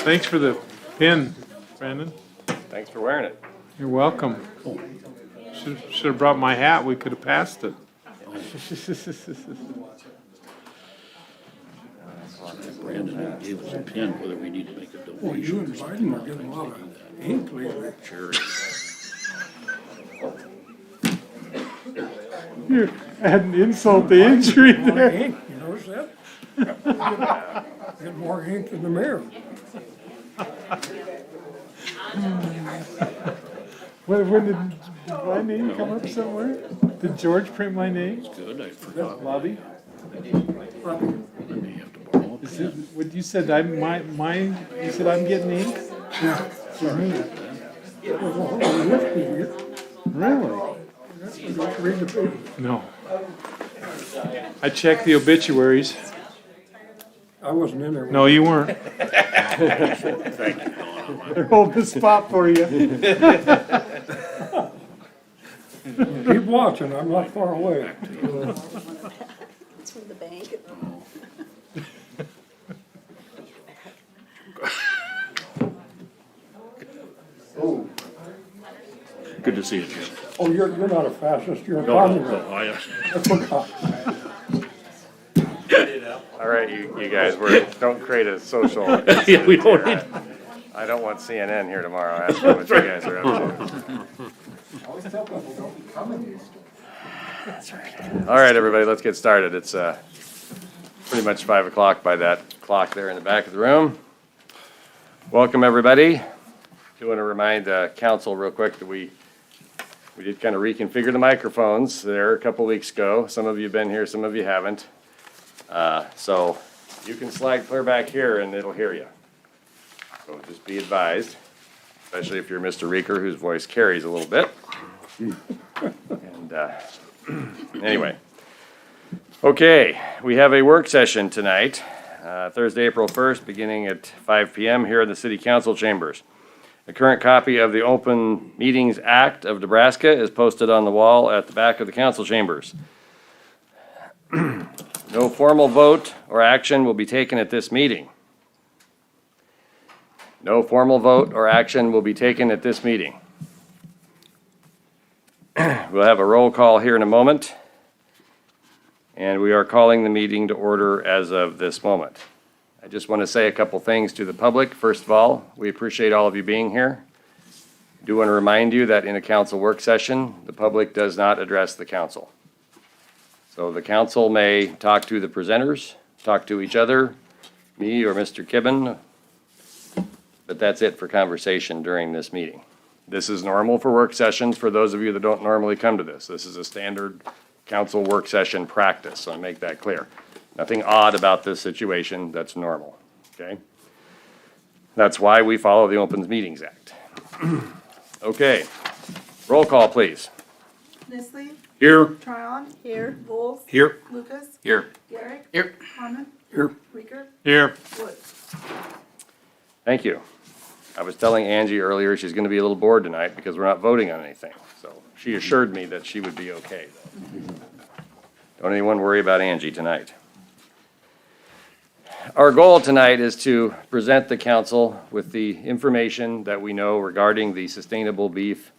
Thanks for the pin, Brandon. Thanks for wearing it. You're welcome. Should have brought my hat. We could have passed it. Brandon gave us a pin whether we need to make a Well, you donation. and Biden are getting a lot of ink lately. Sure. You're adding insult to injury A lot of there. ink, you notice that? Get more ink than the mayor. When did my name come up somewhere? Did George print my name? Good, I forgot. Lobby? I may have to borrow a Is it, pen. what you said, you said I'm getting ink? Really? Just read the paper. No. I checked the obituaries. I wasn't in there. No, you weren't. Thank you, Donna. They're holding the spot for you. Keep watching, I'm not far away. It's from the bank. Good to see you, Jim. Oh, you're not a fascist, you're a No, communist. no, I, I forgot. All right, you guys, don't create a social. yeah, we don't need. I don't want CNN here tomorrow asking what you guys are up to. All right, everybody, let's get started. It's pretty much 5 o'clock by that clock there in the back of the room. Welcome, everybody. Do want to remind council real quick that we did kind of reconfigure the microphones there a couple weeks ago. Some of you have been here, some of you haven't. So you can slide clear back here and it'll hear you. So just be advised, especially if you're Mr. Reeker, whose voice carries a little bit. And anyway. Okay, we have a work session tonight, Thursday, April 1st, beginning at 5 p.m. here in the City Council chambers. A current copy of the Open Meetings Act of Nebraska is posted on the wall at the back of the council chambers. No formal vote or action will be taken at this meeting. No formal vote or action will be taken at this meeting. We'll have a roll call here in a moment. And we are calling the meeting to order as of this moment. I just want to say a couple things to the public. First of all, we appreciate all of you being here. I do want to remind you that in a council work session, the public does not address the council. So the council may talk to the presenters, talk to each other, me or Mr. Kibben, but that's it for conversation during this meeting. This is normal for work sessions for those of you that don't normally come to this. This is a standard council work session practice, so I make that clear. Nothing odd about this situation, that's normal, okay? That's why we follow the Open Meetings Act. Okay, roll call, please. Nestle, Here. Tryon. Here. Bulls. Here. Lucas. Here. Garrick. Here. Harmon. Here. Reeker. Here. Wood. Thank you. I was telling Angie earlier she's gonna be a little bored tonight because we're not voting on anything, so she assured me that she would be okay, though. Don't anyone worry about Angie tonight. Our goal tonight is to present the council with the information that we know regarding the Sustainable Beef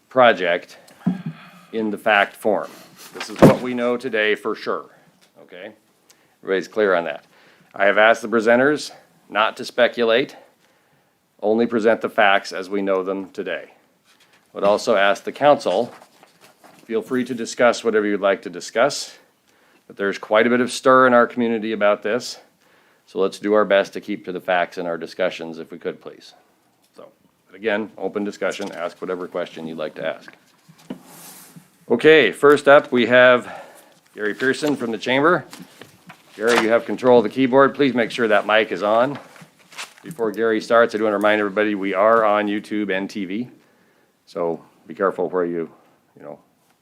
project in the fact form. This is what we know today for sure, okay? Everybody's clear on that. I have asked the presenters not to speculate, only present the facts as we know them today. Would also ask the council, feel free to discuss whatever you'd like to discuss, but there's quite a bit of stir in our community about this, so let's do our best to keep to the facts in our discussions if we could, please. So, but again, open discussion, ask whatever question you'd like to ask. Okay, first up, we have Gary Pearson from the chamber. Gary, you have control of the keyboard. Please make sure that mic is on. Before Gary starts, I do want to remind everybody we are on YouTube and TV. So be careful where you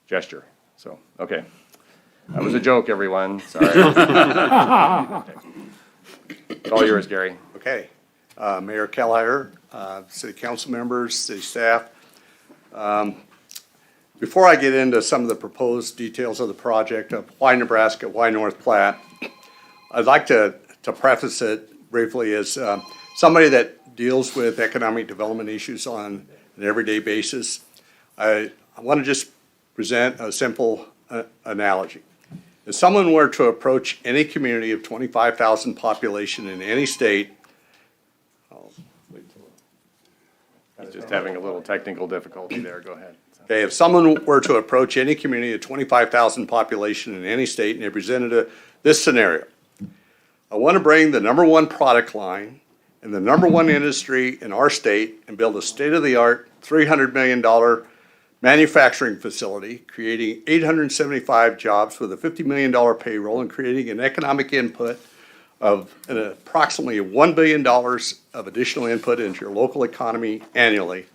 gesture. So, okay. That was a joke, everyone. Sorry. It's all yours, Gary. Okay. Mayor Kellogger, city council members, city staff. Before I get into some of the proposed details of the project of why Nebraska, why North Platte, I'd like to preface it briefly as somebody that deals with economic development issues on an everyday basis. I want to just present a simple analogy. If someone were to approach any community of 25,000 population in any state, He's just having a little technical difficulty there, go ahead. okay, if someone were to approach any community of 25,000 population in any state and they presented this scenario, I want to bring the number one product line and the number one industry in our state and build a state-of-the-art $300 million manufacturing facility, creating 875 jobs with a $50 million payroll and creating an economic input of approximately $1 billion of additional input into your local economy annually.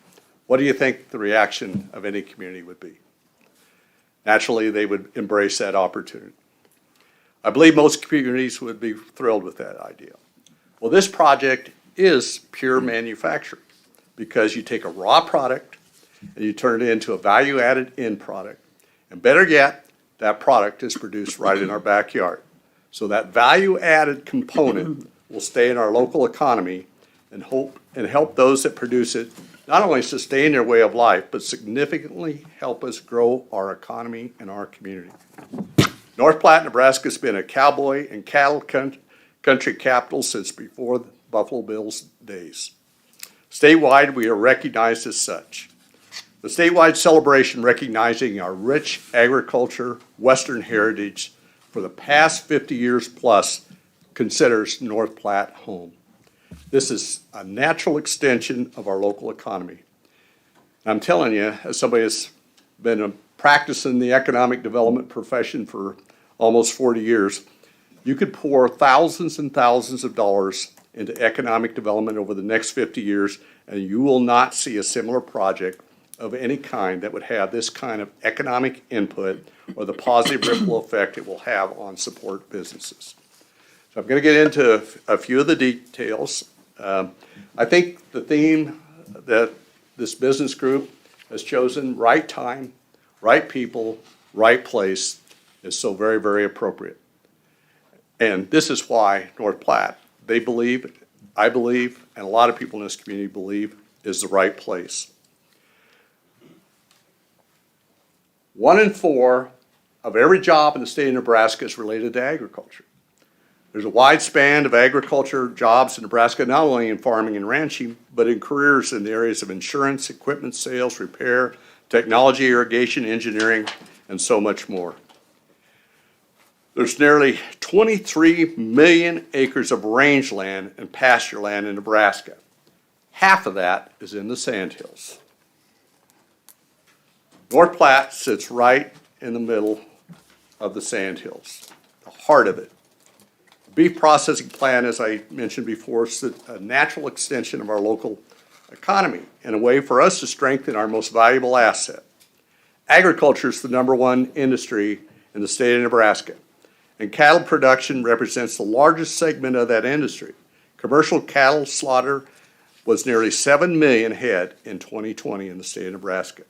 What do you think the reaction of any community would be? Naturally, they would embrace that opportunity. I believe most communities would be thrilled with that idea. Well, this project is pure manufacturing because you take a raw product and you turn it into a value-added end product. And better yet, that product is produced right in our backyard. So that value-added component will stay in our local economy and help those that produce it not only sustain their way of life, but significantly help us grow our economy and our community. North Platte, Nebraska has been a cowboy and cattle country capital since before the Buffalo Bills days. Statewide, we are recognized as such. The statewide celebration recognizing our rich agriculture, Western heritage for the past 50 years plus considers North Platte home. This is a natural extension of our local economy. I'm telling you, as somebody that's been practicing the economic development profession for almost 40 years, you could pour thousands and thousands of dollars into economic development over the next 50 years, and you will not see a similar project of any kind that would have this kind of economic input or the positive ripple effect it will have on support businesses. So I'm going to get into a few of the details. I think the theme that this business group has chosen, right time, right people, right place, is so very, very appropriate. And this is why North Platte, they believe, I believe, and a lot of people in this community believe, is the right place. 1 in 4 of every job in the state of Nebraska is related to agriculture. There's a wide span of agriculture jobs in Nebraska, not only in farming and ranching, but in careers in the areas of insurance, equipment sales, repair, technology, irrigation, engineering, and so much more. There's nearly 23 million acres of rangeland and pasture land in Nebraska. Half of that is in the Sandhills. North Platte sits right in the middle of the Sandhills, the heart of it. The beef processing plant, as I mentioned before, is a natural extension of our local economy and a way for us to strengthen our most valuable asset. Agriculture is the #1 industry in the state of Nebraska, and cattle production represents the largest segment of that industry. Commercial cattle slaughter was nearly 7 million head in 2020 in the state of Nebraska.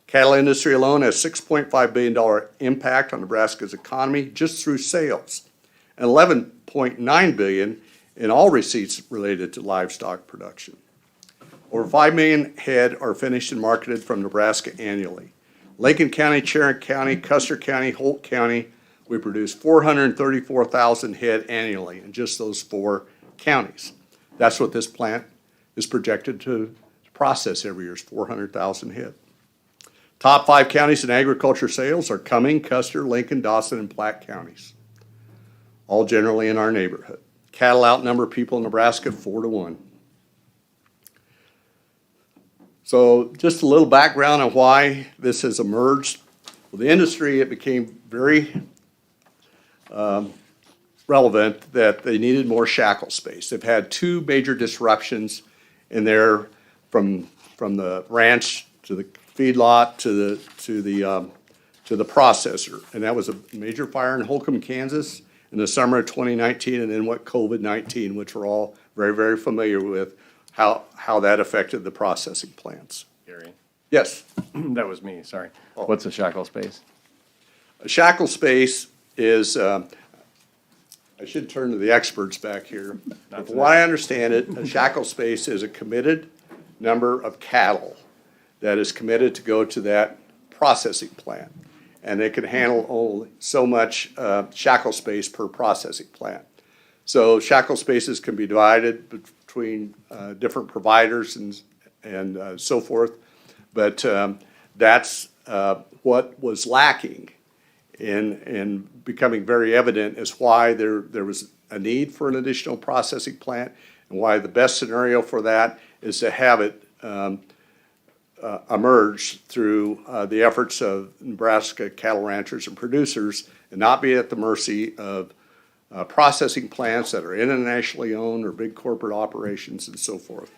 Cattle industry alone has $6.5 billion impact on Nebraska's economy just through sales, and $11.9 billion in all receipts related to livestock production. Over 5 million head are finished and marketed from Nebraska annually. Lincoln County, Tarrant County, Custer County, Holt County, we produce 434,000 head annually in just those 4 counties. That's what this plant is projected to process every year, is 400,000 head. Top 5 counties in agriculture sales are Cumming, Custer, Lincoln, Dawson, and Platte counties, all generally in our neighborhood. Cattle outnumber people in Nebraska 4-1. So just a little background on why this has emerged. Well, the industry, it became very relevant that they needed more shackle space. They've had 2 major disruptions in there from the ranch to the feedlot to the processor, and that was a major fire in Holcomb, Kansas, in the summer of 2019, and then what COVID-19, which we're all very, very familiar with, how that affected the processing plants. Gary, Yes, that was me, sorry. What's a shackle space? a shackle space is I should turn to the experts back here. But from what I understand it, a shackle space is a committed number of cattle that is committed to go to that processing plant. And they can handle only so much shackle space per processing plant. So shackle spaces can be divided between different providers and so forth. But that's what was lacking in becoming very evident is why there was a need for an additional processing plant, and why the best scenario for that is to have it emerge through the efforts of Nebraska cattle ranchers and producers, and not be at the mercy of processing plants that are internationally owned or big corporate operations and so forth.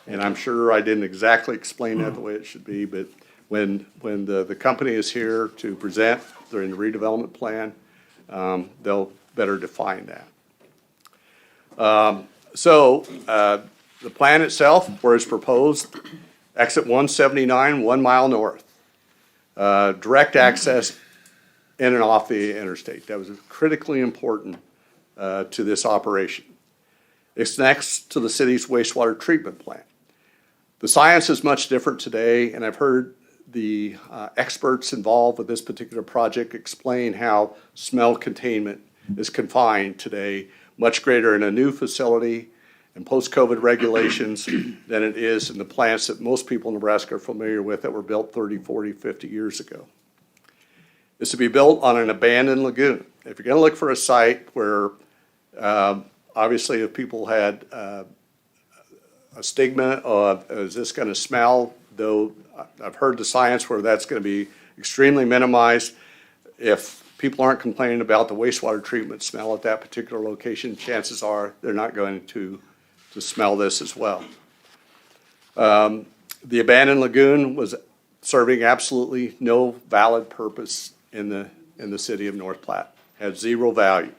And I'm sure I didn't exactly explain that the way it should be, but when the company is here to present during the redevelopment plan, they'll better define that. The plan itself, where it's proposed, exit 179, 1 mile north. Direct access in and off the interstate. That was critically important to this operation. It's next to the city's wastewater treatment plant. The science is much different today, and I've heard the experts involved with this particular project explain how smell containment is confined today, much greater in a new facility and post-COVID regulations than it is in the plants that most people in Nebraska are familiar with that were built 30, 40, 50 years ago. It's to be built on an abandoned lagoon. If you're going to look for a site where, obviously, if people had a stigma of, is this going to smell, though I've heard the science where that's going to be extremely minimized. If people aren't complaining about the wastewater treatment smell at that particular location, chances are they're not going to smell this as well. The abandoned lagoon was serving absolutely no valid purpose in the city of North Platte. Had zero value.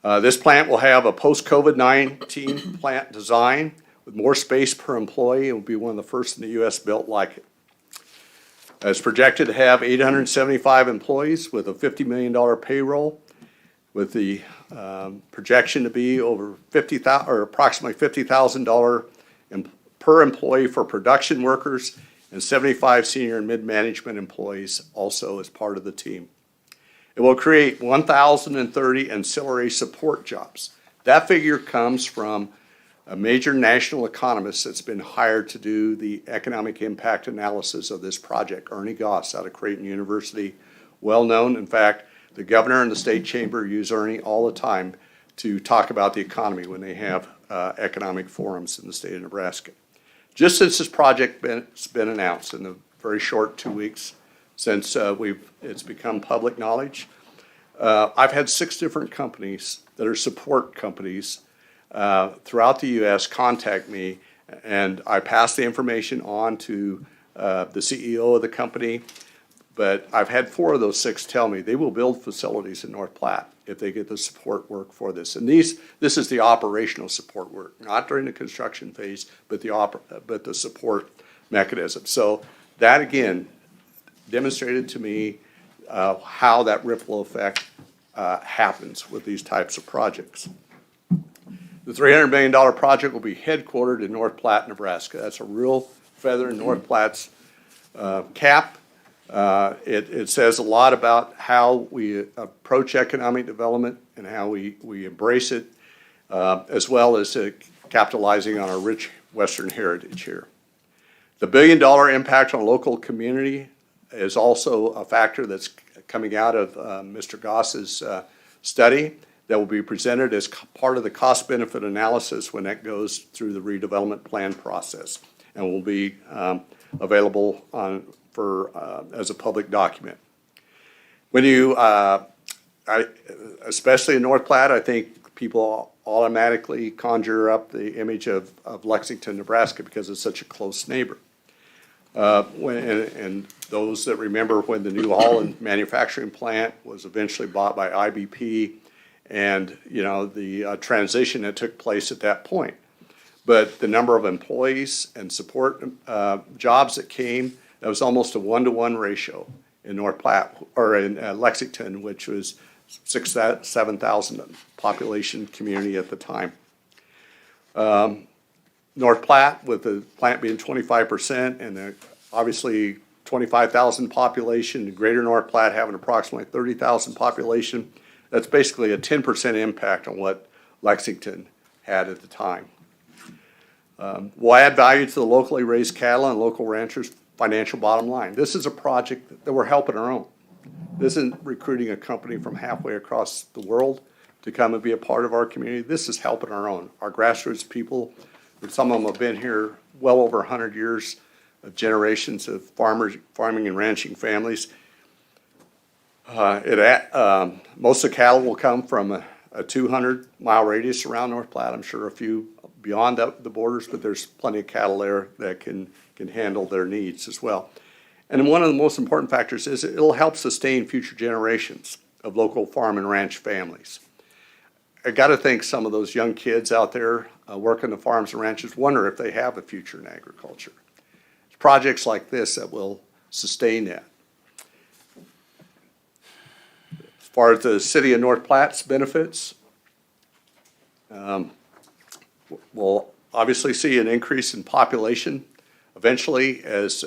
This plant will have a post-COVID-19 plant design with more space per employee. It will be one of the first in the U.S. built like it. It's projected to have 875 employees with a $50 million payroll, with the projection to be over approximately $50,000 per employee for production workers, and 75 senior and mid-management employees also as part of the team. It will create 1,030 ancillary support jobs. That figure comes from a major national economist that's been hired to do the economic impact analysis of this project, Ernie Goss out of Creighton University, well known. In fact, the governor and the state chamber use Ernie all the time to talk about the economy when they have economic forums in the state of Nebraska. Just since this project has been announced in the very short 2 weeks since it's become public knowledge, I've had 6 different companies that are support companies throughout the U.S. contact me, and I pass the information on to the CEO of the company. But I've had 4 of those 6 tell me they will build facilities in North Platte if they get the support work for this. And this is the operational support work, not during the construction phase, but the support mechanism. So that again demonstrated to me how that ripple effect happens with these types of projects. The $300 million project will be headquartered in North Platte, Nebraska. That's a real feather in North Platte's cap. It says a lot about how we approach economic development and how we embrace it, as well as capitalizing on our rich Western heritage here. The $1 billion impact on local community is also a factor that's coming out of Mr. Goss's study that will be presented as part of the cost-benefit analysis when that goes through the redevelopment plan process, and will be available as a public document. When you, especially in North Platte, I think people automatically conjure up the image of Lexington, Nebraska, because it's such a close neighbor. And those that remember when the New Holland manufacturing plant was eventually bought by IBP, and the transition that took place at that point. But the number of employees and support jobs that came, that was almost a 1-to-1 ratio in North Platte, or in Lexington, which was 7,000 population community at the time. North Platte, with the plant being 25% and obviously 25,000 population, Greater North Platte having approximately 30,000 population, that's basically a 10% impact on what Lexington had at the time. Will add value to the locally raised cattle and local ranchers' financial bottom line. This is a project that we're helping our own. This isn't recruiting a company from halfway across the world to come and be a part of our community. This is helping our own, our grassroots people. And some of them have been here well over 100 years of generations of farming and ranching families. Most of the cattle will come from a 200-mile radius around North Platte. I'm sure a few beyond the borders, but there's plenty of cattle there that can handle their needs as well. And one of the most important factors is it'll help sustain future generations of local farm and ranch families. I got to think some of those young kids out there working the farms and ranches wonder if they have a future in agriculture. It's projects like this that will sustain that. As far as the city of North Platte's benefits, we'll obviously see an increase in population eventually as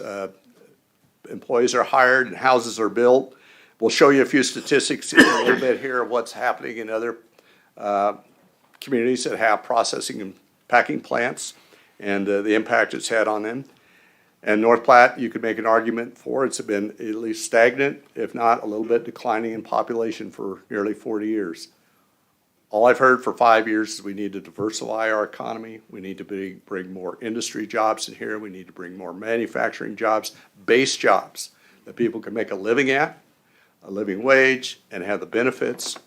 employees are hired and houses are built. We'll show you a few statistics in a little bit here of what's happening in other communities that have processing and packing plants and the impact it's had on them. And North Platte, you could make an argument for it's been at least stagnant, if not a little bit declining in population for nearly 40 years. All I've heard for 5 years is we need to diversify our economy. We need to bring more industry jobs in here. We need to bring more manufacturing jobs, base jobs that people can make a living at, a living wage, and have the benefits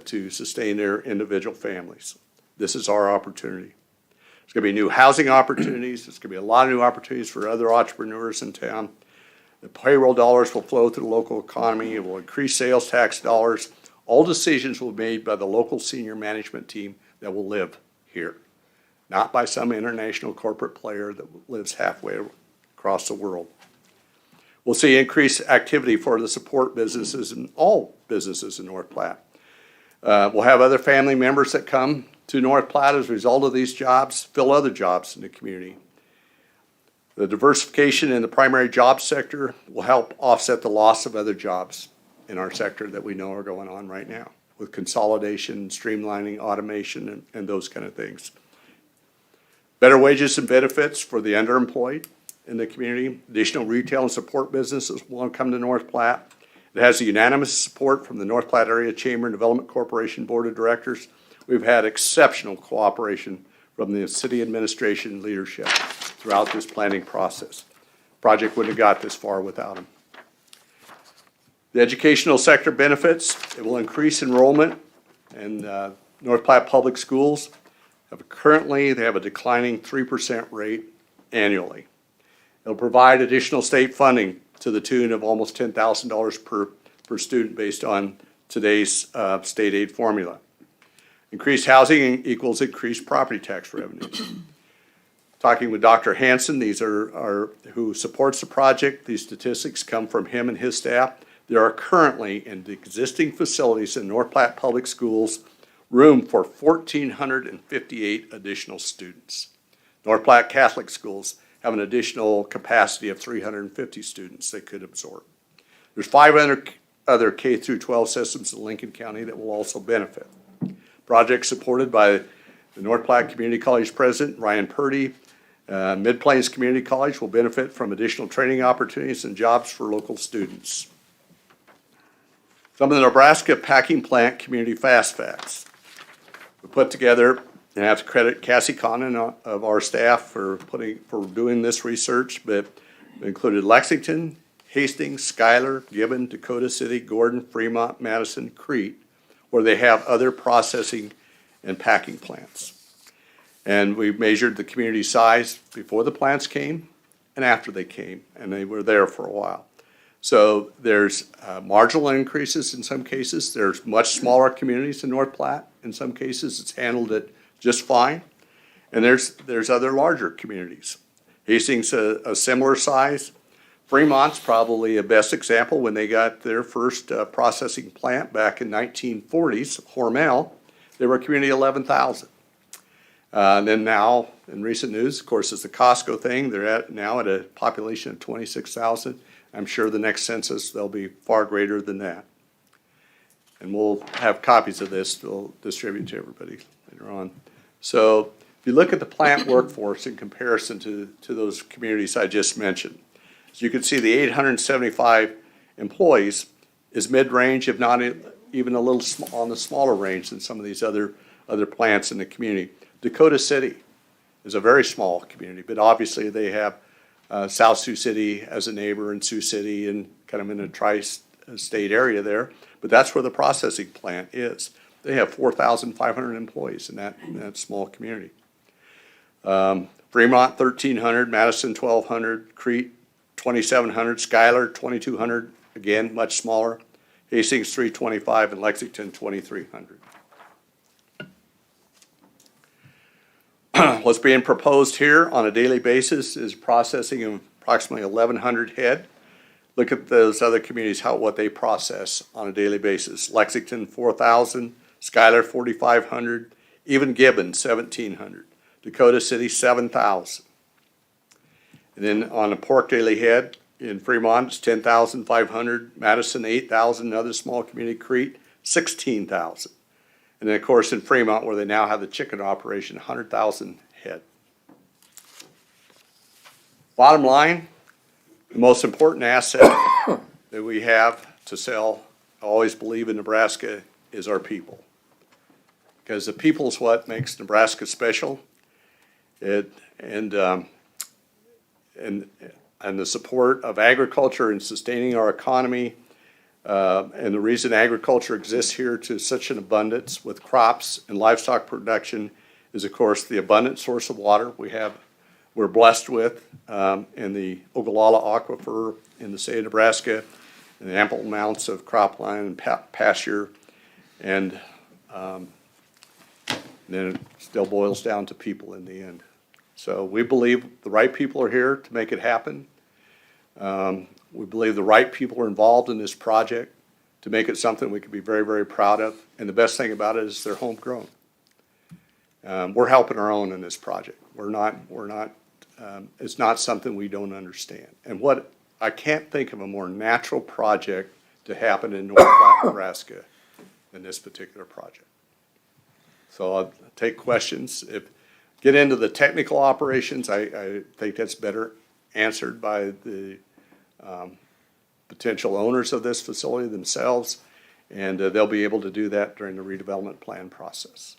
to sustain their individual families. This is our opportunity. There's going to be new housing opportunities. There's going to be a lot of new opportunities for other entrepreneurs in town. The payroll dollars will flow through the local economy. It will increase sales tax dollars. All decisions will be made by the local senior management team that will live here, not by some international corporate player that lives halfway across the world. We'll see increased activity for the support businesses and all businesses in North Platte. We'll have other family members that come to North Platte as a result of these jobs, fill other jobs in the community. The diversification in the primary job sector will help offset the loss of other jobs in our sector that we know are going on right now with consolidation, streamlining, automation, and those kind of things. Better wages and benefits for the underemployed in the community. Additional retail and support businesses will come to North Platte. It has the unanimous support from the North Platte Area Chamber and Development Corporation Board of Directors. We've had exceptional cooperation from the city administration leadership throughout this planning process. Project wouldn't have got this far without them. The educational sector benefits, it will increase enrollment in North Platte Public Schools. Currently, they have a declining 3% rate annually. It'll provide additional state funding to the tune of almost $10,000 per student based on today's state aid formula. Increased housing equals increased property tax revenue. Talking with Dr. Hansen, these are who supports the project. These statistics come from him and his staff. There are currently in the existing facilities in North Platte Public Schools room for 1,458 additional students. North Platte Catholic Schools have an additional capacity of 350 students they could absorb. There's 500 other K through 12 systems in Lincoln County that will also benefit. Project supported by the North Platte Community College President, Ryan Purdy. Mid-Plains Community College will benefit from additional training opportunities and jobs for local students. Some of the Nebraska Packing Plant Community Fast Facts. We put together, and I have to credit Cassie Connon of our staff for doing this research, but it included Lexington, Hastings, Schuyler, Gibbon, Dakota City, Gordon, Fremont, Madison, Crete, where they have other processing and packing plants. And we measured the community size before the plants came and after they came, and they were there for a while. So there's marginal increases in some cases. There's much smaller communities in North Platte. In some cases, it's handled it just fine. And there's other larger communities. Hastings a similar size. Fremont's probably a best example. When they got their first processing plant back in 1940s, Hormel, they were a community of 11,000. And then now, in recent news, of course, it's the Costco thing. They're now at a population of 26,000. I'm sure the next census, they'll be far greater than that. And we'll have copies of this. We'll distribute to everybody later on. So if you look at the plant workforce in comparison to those communities I just mentioned, so you can see the 875 employees is mid-range, if not even a little on the smaller range than some of these other plants in the community. Dakota City is a very small community, but obviously they have South Sioux City as a neighbor and Sioux City and kind of in a tri-state area there. But that's where the processing plant is. They have 4,500 employees in that small community. Fremont, 1,300, Madison, 1,200, Crete, 2,700, Schuyler, 2,200, again, much smaller. Hastings, 325, and Lexington, 2,300. What's being proposed here on a daily basis is processing of approximately 1,100 head. Look at those other communities, what they process on a daily basis. Lexington, 4,000, Schuyler, 4,500, even Gibbon, 1,700. Dakota City, 7,000. And then on a pork daily head in Fremont, it's 10,500. Madison, 8,000. Another small community, Crete, 16,000. And then, of course, in Fremont, where they now have the chicken operation, 100,000 head. Bottom line, the most important asset that we have to sell, I always believe in Nebraska, is our people. Because the people is what makes Nebraska special. And the support of agriculture and sustaining our economy, and the reason agriculture exists here to such an abundance with crops and livestock production is, of course, the abundant source of water we're blessed with in the Ogallala Aquifer in the state of Nebraska, and the ample amounts of cropland and pasture, and then it still boils down to people in the end. So we believe the right people are here to make it happen. We believe the right people are involved in this project to make it something we can be very, very proud of. And the best thing about it is they're homegrown. We're helping our own in this project. It's not something we don't understand. And I can't think of a more natural project to happen in North Platte, Nebraska than this particular project. So I'll take questions. Get into the technical operations, I think that's better answered by the potential owners of this facility themselves, and they'll be able to do that during the redevelopment plan process.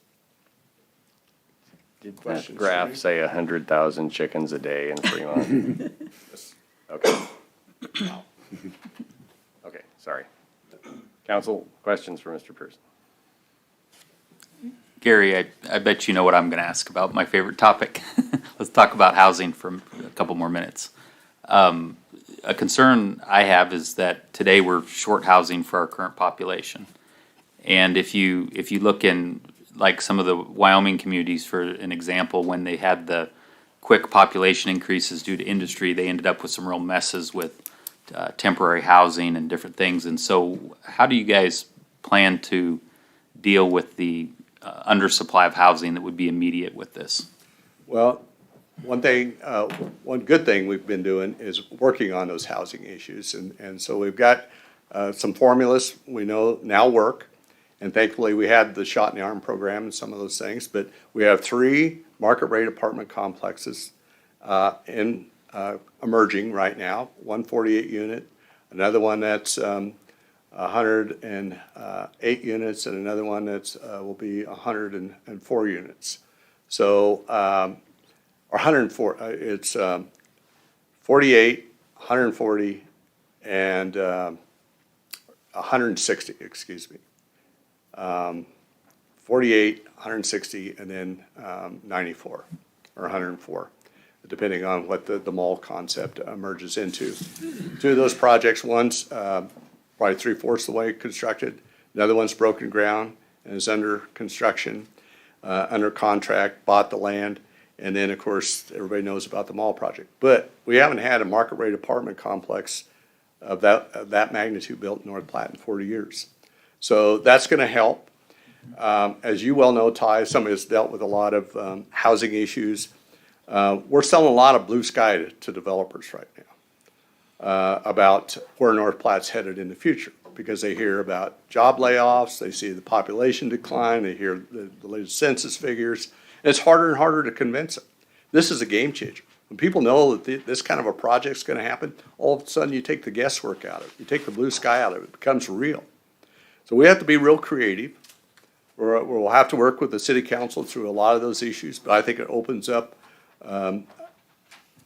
Did that Questions, graph Steve? say 100,000 chickens a day in Fremont? Okay. Okay, sorry. Council, questions for Mr. Pearson? Gary, I bet you know what I'm going to ask about, my favorite topic. Let's talk about housing for a couple more minutes. A concern I have is that today we're short housing for our current population. And if you look in like some of the Wyoming communities, for an example, when they had the quick population increases due to industry, they ended up with some real messes with temporary housing and different things. And so how do you guys plan to deal with the undersupply of housing that would be immediate with this? Well, one good thing we've been doing is working on those housing issues. And so we've got some formulas we know now work. And thankfully, we had the shot in the arm program and some of those things. But we have 3 market rate apartment complexes emerging right now. 148 unit, another one that's 108 units, and another one that's will be 104 units. So, or 104. It's 48, 140, and 160. Excuse me. 48, 160, and then 94 or 104, depending on what the mall concept merges into. 2 of those projects, one's probably 3/4 the way constructed. Another one's broken ground and is under construction, under contract, bought the land, And then, of course, everybody knows about the mall project. But we haven't had a market rate apartment complex of that magnitude built in North Platte in 40 years. So that's going to help. As you well know, Ty, somebody that's dealt with a lot of housing issues. We're selling a lot of blue sky to developers right now about where North Platte's headed in the future, because they hear about job layoffs, they see the population decline, they hear the latest census figures. And it's harder and harder to convince them. This is a game changer. When people know that this kind of a project's going to happen, all of a sudden you take the guesswork out of it. You take the blue sky out of it. It becomes real. So we have to be real creative. We'll have to work with the city council through a lot of those issues, but I think it opens up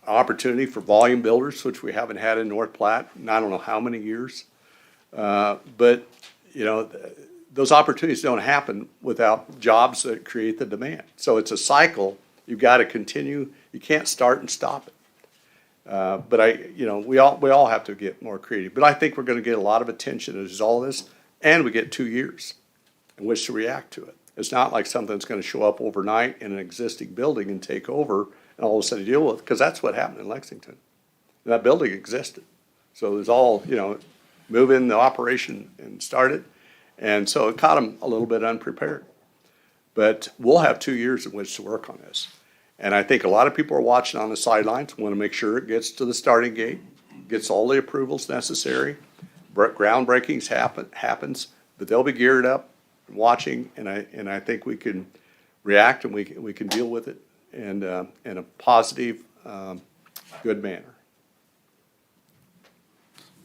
opportunity for volume builders, which we haven't had in North Platte in I don't know how many years. But, you know, those opportunities don't happen without jobs that create the demand. So it's a cycle. You've got to continue. You can't start and stop it. But we all have to get more creative. But I think we're going to get a lot of attention as all this, and we get 2 years in which to react to it. It's not like something that's going to show up overnight in an existing building and take over and all of a sudden deal with it, because that's what happened in Lexington. That building existed. So it was all, move in the operation and start it. And so it caught them a little bit unprepared. But we'll have 2 years in which to work on this. And I think a lot of people are watching on the sidelines, want to make sure it gets to the starting gate, gets all the approvals necessary. Groundbreakings happens, but they'll be geared up, watching, and I think we can react and we can deal with it in a positive, good manner.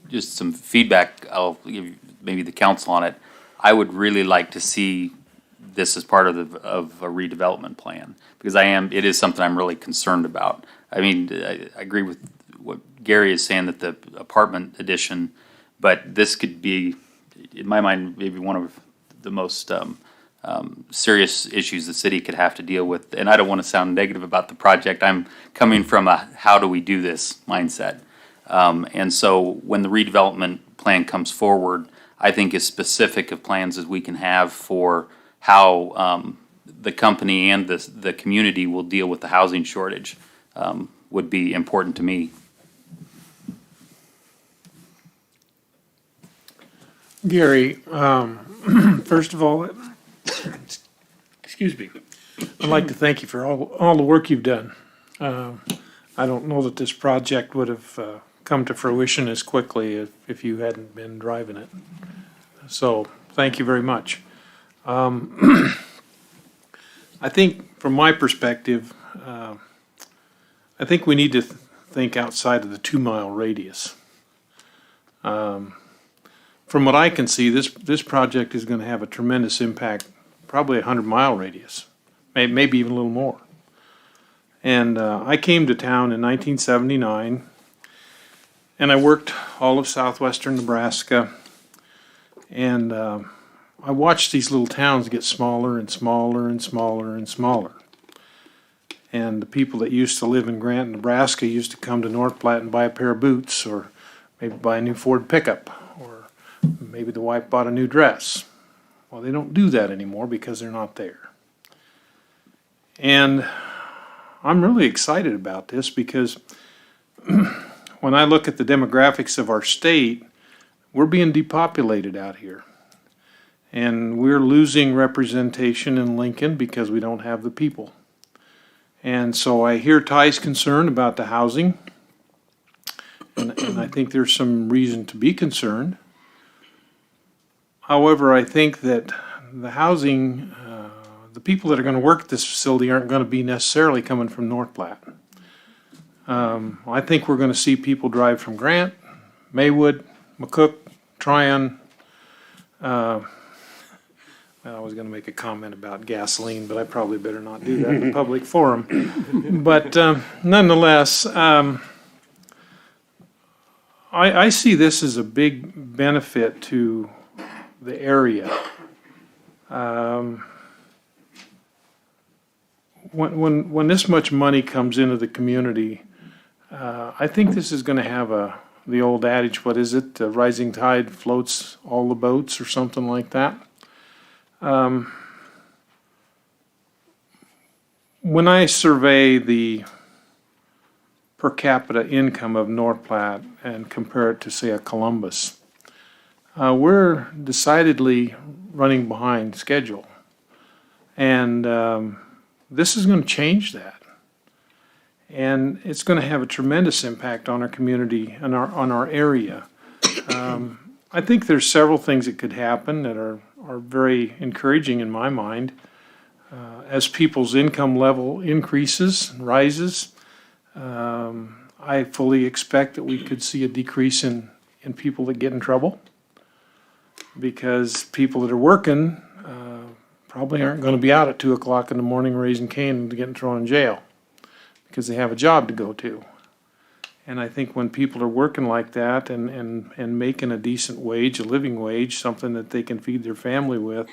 Just some feedback, I'll give maybe the council on it. I would really like to see this as part of a redevelopment plan, because it is something I'm really concerned about. I mean, I agree with what Gary is saying, that the apartment addition, but this could be, in my mind, maybe one of the most serious issues the city could have to deal with. And I don't want to sound negative about the project. I'm coming from a how do we do this mindset. And so when the redevelopment plan comes forward, I think as specific of plans as we can have for how the company and the community will deal with the housing shortage would be important to me. Gary, first of all, excuse me, I'd like to thank you for all the work you've done. I don't know that this project would have come to fruition as quickly if you hadn't been driving it. So, thank you very much. I think, from my perspective, I think we need to think outside of the 2-mile radius. From what I can see, this project is going to have a tremendous impact, probably 100-mile radius, maybe even a little more. And I came to town in 1979, and I worked all of southwestern Nebraska, and I watched these little towns get smaller and smaller and smaller and smaller. And the people that used to live in Grant, Nebraska, used to come to North Platte and buy a pair of boots, or maybe buy a new Ford pickup, or maybe the wife bought a new dress. Well, they don't do that anymore because they're not there. And I'm really excited about this because when I look at the demographics of our state, we're being depopulated out here. And we're losing representation in Lincoln because we don't have the people. And so I hear Ty's concern about the housing, and I think there's some reason to be concerned. However, I think that the housing, the people that are going to work at this facility aren't going to be necessarily coming from North Platte. I think we're going to see people drive from Grant, Maywood, McCook, Tryon. I was going to make a comment about gasoline, but I probably better not do that in a public forum. But nonetheless, I see this as a big benefit to the area. When this much money comes into the community, I think this is going to have the old adage, what is it? A rising tide floats all the boats, or something like that. when I survey the per capita income of North Platte and compare it to, say, a Columbus, we're decidedly running behind schedule. And this is going to change that. And it's going to have a tremendous impact on our community and on our area. I think there's several things that could happen that are very encouraging in my mind. As people's income level increases and rises, I fully expect that we could see a decrease in people that get in trouble, because people that are working probably aren't going to be out at 2 o'clock in the morning raising cane and getting thrown in jail because they have a job to go to. And I think when people are working like that and making a decent wage, a living wage, something that they can feed their family with,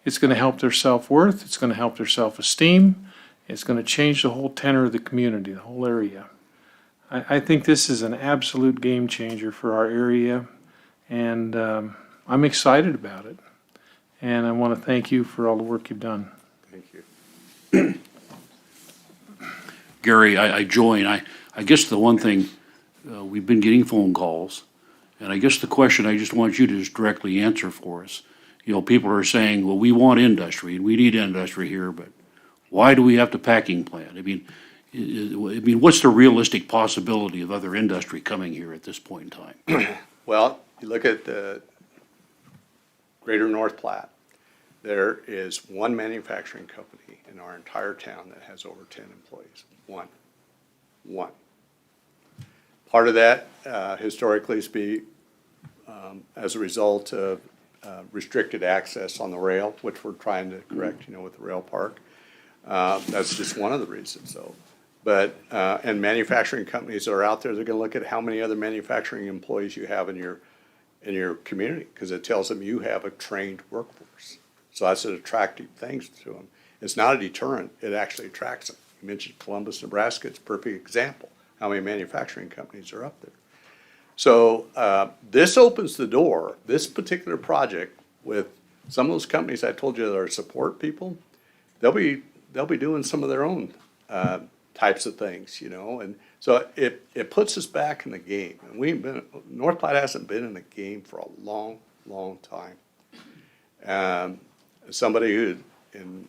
it's going to help their self-worth, it's going to help their self-esteem, it's going to change the whole tenor of the community, the whole area. I think this is an absolute game changer for our area, and I'm excited about it. And I want to thank you for all the work you've done. Thank you. Gary, I join. I guess the one thing, we've been getting phone calls, and I guess the question I just want you to just directly answer for us. You know, people are saying, well, we want industry, and we need industry here, but why do we have the packing plant? I mean, what's the realistic possibility of other industry coming here at this point in time? Well, you look at the greater North Platte, there is one manufacturing company in our entire town that has over 10 employees. One. Part of that historically is as a result of restricted access on the rail, which we're trying to correct, with the rail park. That's just one of the reasons, though. But, and manufacturing companies that are out there, they're gonna look at how many other manufacturing employees you have in your community, because it tells them you have a trained workforce. So that's an attractive thing to them. It's not a deterrent, it actually attracts them. You mentioned Columbus, Nebraska, it's a perfect example, how many manufacturing companies are up there. So this opens the door, this particular project, with some of those companies I told you that are support people, they'll be doing some of their own types of things, and so it puts us back in the game. And North Platte hasn't been in the game for a long, long time. Somebody who in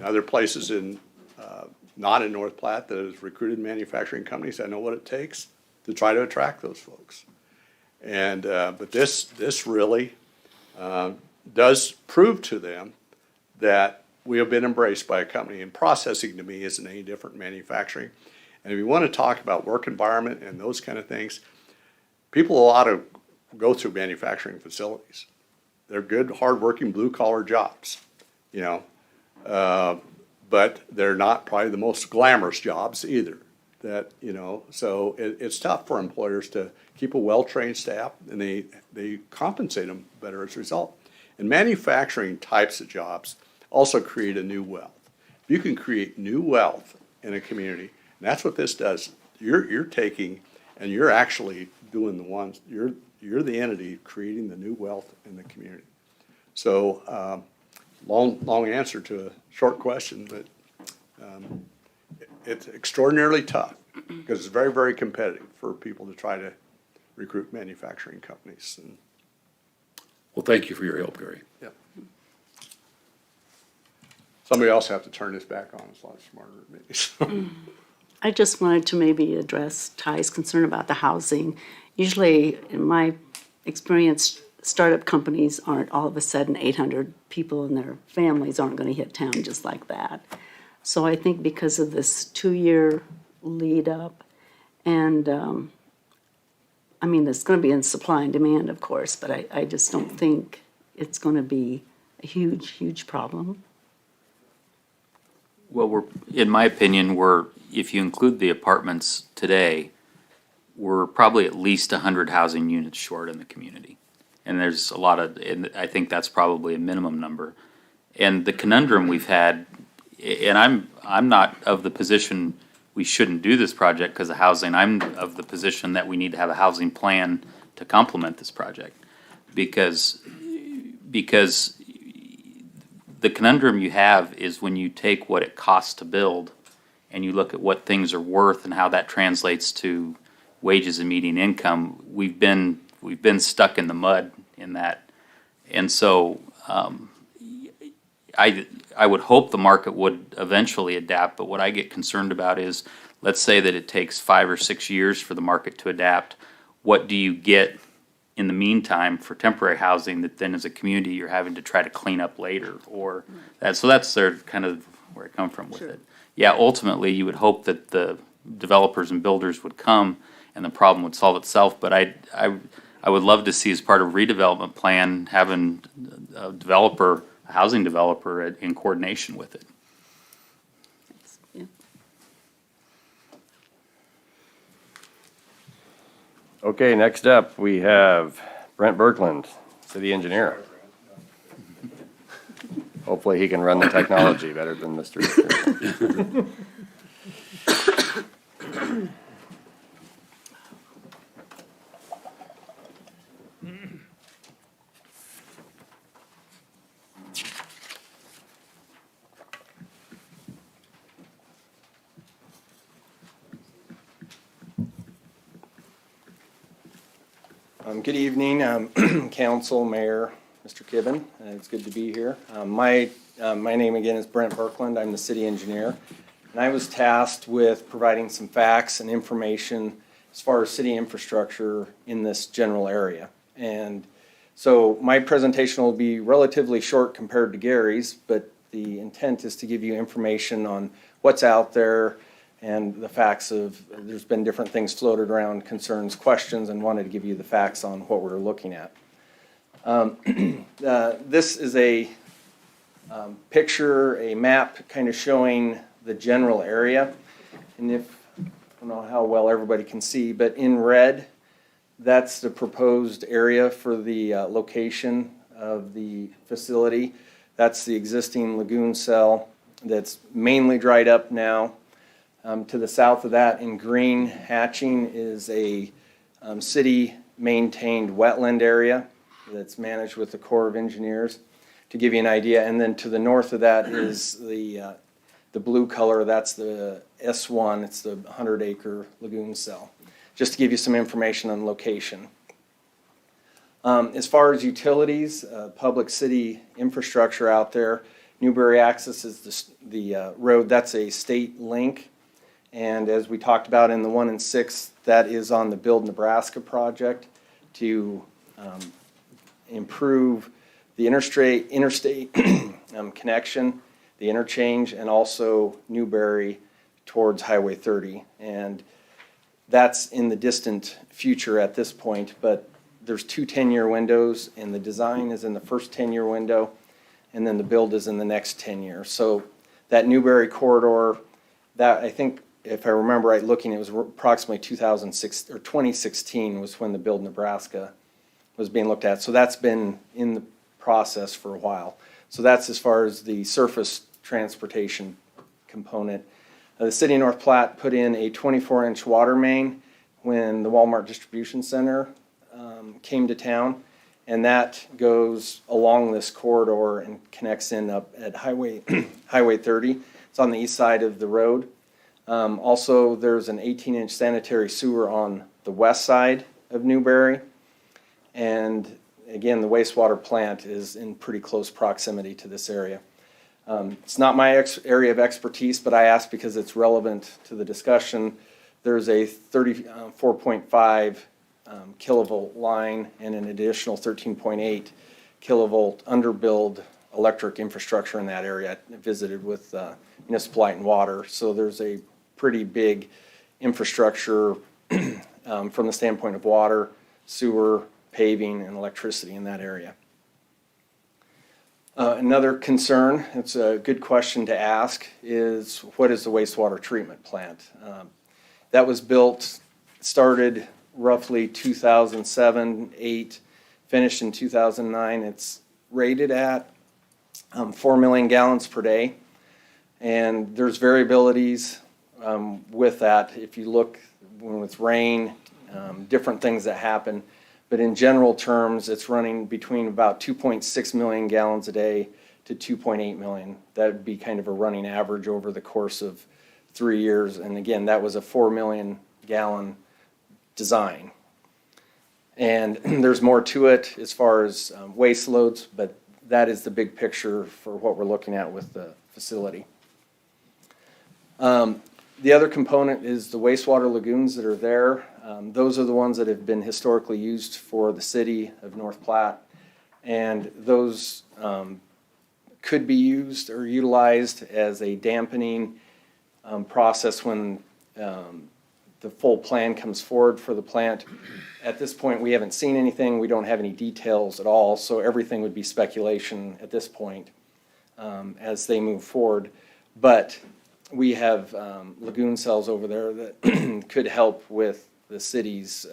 other places not in North Platte that has recruited manufacturing companies, I know what it takes to try to attract those folks. And but this really does prove to them that we have been embraced by a company, and processing to me isn't any different than manufacturing. And if you want to talk about work environment and those kind of things, people ought to go through manufacturing facilities. They're good, hardworking, blue-collar jobs, but they're not probably the most glamorous jobs either. So it's tough for employers to keep a well-trained staff, and they compensate them better as a result. And manufacturing types of jobs also create a new wealth. If you can create new wealth in a community, and that's what this does, you're taking and you're actually doing you're the entity creating the new wealth in the community. So long answer to a short question, but it's extraordinarily tough because it's very, very competitive for people to try to recruit manufacturing companies. Well, thank you for your help, Gary. Yeah. Somebody else have to turn this back on. It's a lot smarter than me. I just wanted to maybe address Ty's concern about the housing. Usually, in my experience, startup companies aren't all of a sudden 800 people and their families aren't going to hit town just like that. So I think because of this 2-year lead up, and it's going to be in supply and demand, of course, but I just don't think it's going to be a huge, huge problem. Well, in my opinion, if you include the apartments today, we're probably at least 100 housing units short in the community. And there's and I think that's probably a minimum number. And the conundrum we've had, and I'm not of the position we shouldn't do this project because of housing. I'm of the position that we need to have a housing plan to complement this project. Because the conundrum you have is when you take what it costs to build and you look at what things are worth and how that translates to wages and median income, we've been stuck in the mud in that. And so I would hope the market would eventually adapt, but what I get concerned about is, let's say that it takes 5 or 6 years for the market to adapt. What do you get in the meantime for temporary housing that then as a community you're having to try to clean up later? Or that, so that's their kind of where I come from with it. Yeah, ultimately you would hope that the developers and builders would come and the problem would solve itself, but I would love to see, as part of redevelopment plan, having a developer, a housing developer in coordination with it. Yeah. Okay, next up, we have Brent Birkland, city engineer. Hopefully he can run the technology better than Mr. Pearson. Good evening, council, mayor, Mr. Kibben. It's good to be here. My name again is Brent Birkland. I'm the city engineer. And I was tasked with providing some facts and information as far as city infrastructure in this general area. And so my presentation will be relatively short compared to Gary's, but the intent is to give you information on what's out there and the facts of, there's been different things floated around, concerns, questions, and wanted to give you the facts on what we're looking at. This is a picture, a map kind of showing the general area. And I don't know how well everybody can see, but in red, that's the proposed area for the location of the facility. That's the existing lagoon cell that's mainly dried up now. To the south of that in green hatching is a city-maintained wetland area that's managed with the Corps of Engineers, to give you an idea. And then to the north of that is the blue color. That's the S1. It's the 100-acre lagoon cell. Just to give you some information on location. As far as utilities, public city infrastructure out there, Newberry Access is the road. That's a state link. And as we talked about in the 1 and 6, that is on the Build Nebraska project to improve the interstate connection, the interchange, and also Newberry towards Highway 30. And that's in the distant future at this point, but there's 2 10-year windows, and the design is in the first 10-year window, and then the build is in the next 10 years. So that Newberry corridor, that I think, if I remember right looking, it was approximately 2006 or 2016 was when the Build Nebraska was being looked at. So that's been in the process for a while. So that's as far as the surface transportation component. The city of North Platte put in a 24-inch water main when the Walmart Distribution Center came to town, and that goes along this corridor and connects in up at Highway 30. It's on the east side of the road. Also, there's an 18-inch sanitary sewer on the west side of Newberry. And again, the wastewater plant is in pretty close proximity to this area. It's not my area of expertise, but I asked because it's relevant to the discussion. There's a 34.5 kilovolt line and an additional 13.8 kilovolt underbuild electric infrastructure in that area. I visited with Municipal Light and Water, so there's a pretty big infrastructure from the standpoint of water, sewer, paving, and electricity in that area. Another concern, it's a good question to ask, is what is the wastewater treatment plant? That was built, started roughly 2007-8, finished in 2009. It's rated at 4 million gallons per day. And there's variabilities with that. If you look when it's rain, different things that happen. But in general terms, it's running between about 2.6 million gallons a day to 2.8 million. That would be kind of a running average over the course of 3 years. And again, that was a 4 million gallon design. And there's more to it as far as waste loads, but that is the big picture for what we're looking at with the facility. The other component is the wastewater lagoons that are there. Those are the ones that have been historically used for the city of North Platte. And those could be used or utilized as a dampening process when the full plan comes forward for the plant. At this point, we haven't seen anything. We don't have any details at all, so everything would be speculation at this point as they move forward. But we have lagoon cells over there that could help with the city's,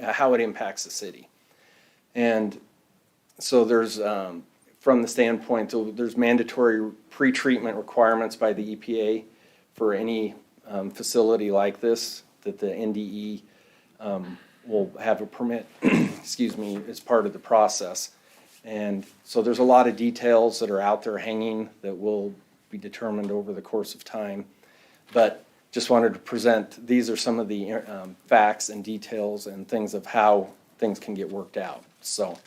how it impacts the city. And so there's, from the standpoint, there's mandatory pre-treatment requirements by the EPA for any facility like this, that the NDE will have a permit, excuse me, as part of the process. And so there's a lot of details that are out there hanging that will be determined over the course of time. But just wanted to present, these are some of the facts and details and things of how things can get worked out. So,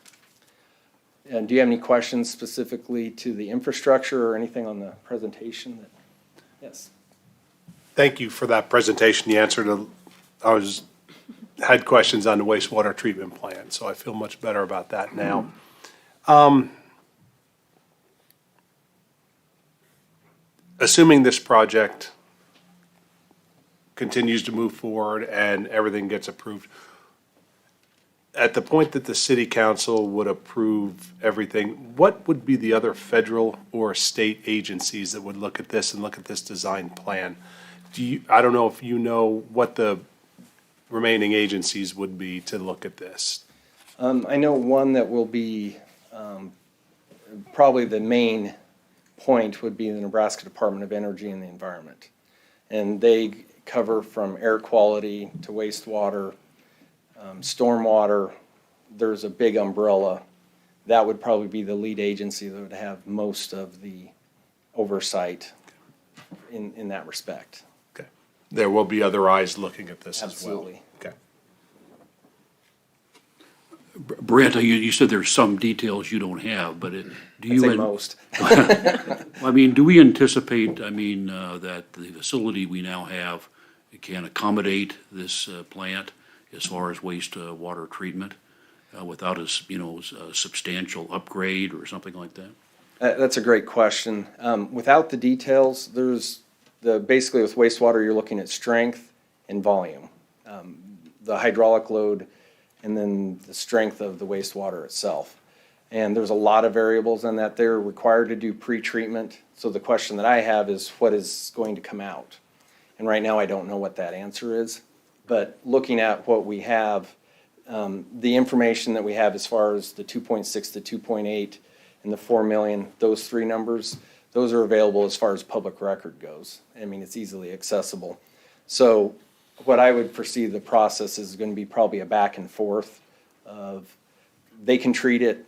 and do you have any questions specifically to the infrastructure or anything on the presentation? Yes. Thank you for that presentation. The answer to, had questions on the wastewater treatment plant, so I feel much better about that now. Assuming this project continues to move forward and everything gets approved, at the point that the city council would approve everything, what would be the other federal or state agencies that would look at this and look at this design plan? I don't know if you know what the remaining agencies would be to look at this. I know one that will be probably the main point would be the Nebraska Department of Energy and the Environment. And they cover from air quality to wastewater, stormwater. There's a big umbrella. That would probably be the lead agency that would have most of the oversight in that respect. Okay. There will be other eyes looking at this as well. Absolutely. Okay. Brent, you said there's some details you don't have, but do I'd you? say most. I mean, do we anticipate, that the facility we now have can accommodate this plant as far as wastewater treatment without a substantial upgrade or something like that? That's a great question. Without the details, there's basically with wastewater, you're looking at strength and volume, the hydraulic load, and then the strength of the wastewater itself. And there's a lot of variables in that. They're required to do pre-treatment. So the question that I have is what is going to come out? And right now I don't know what that answer is. But looking at what we have, the information that we have as far as the 2.6 to 2.8 and the 4 million, those three numbers, those are available as far as public record goes. I mean, it's easily accessible. So what I would foresee the process is going to be probably a back and forth of they can treat it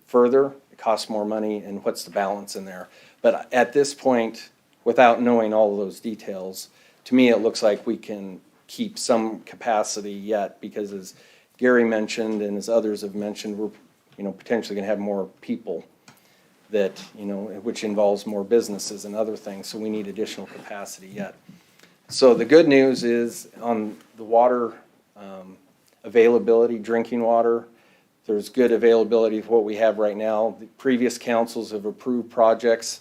further, it costs more money, and what's the balance in there. But at this point, without knowing all of those details, to me it looks like we can keep some capacity yet, because as Gary mentioned and as others have mentioned, we're potentially going to have more people that, which involves more businesses and other things, so we need additional capacity yet. So the good news is on the water availability, drinking water, there's good availability of what we have right now. The previous councils have approved projects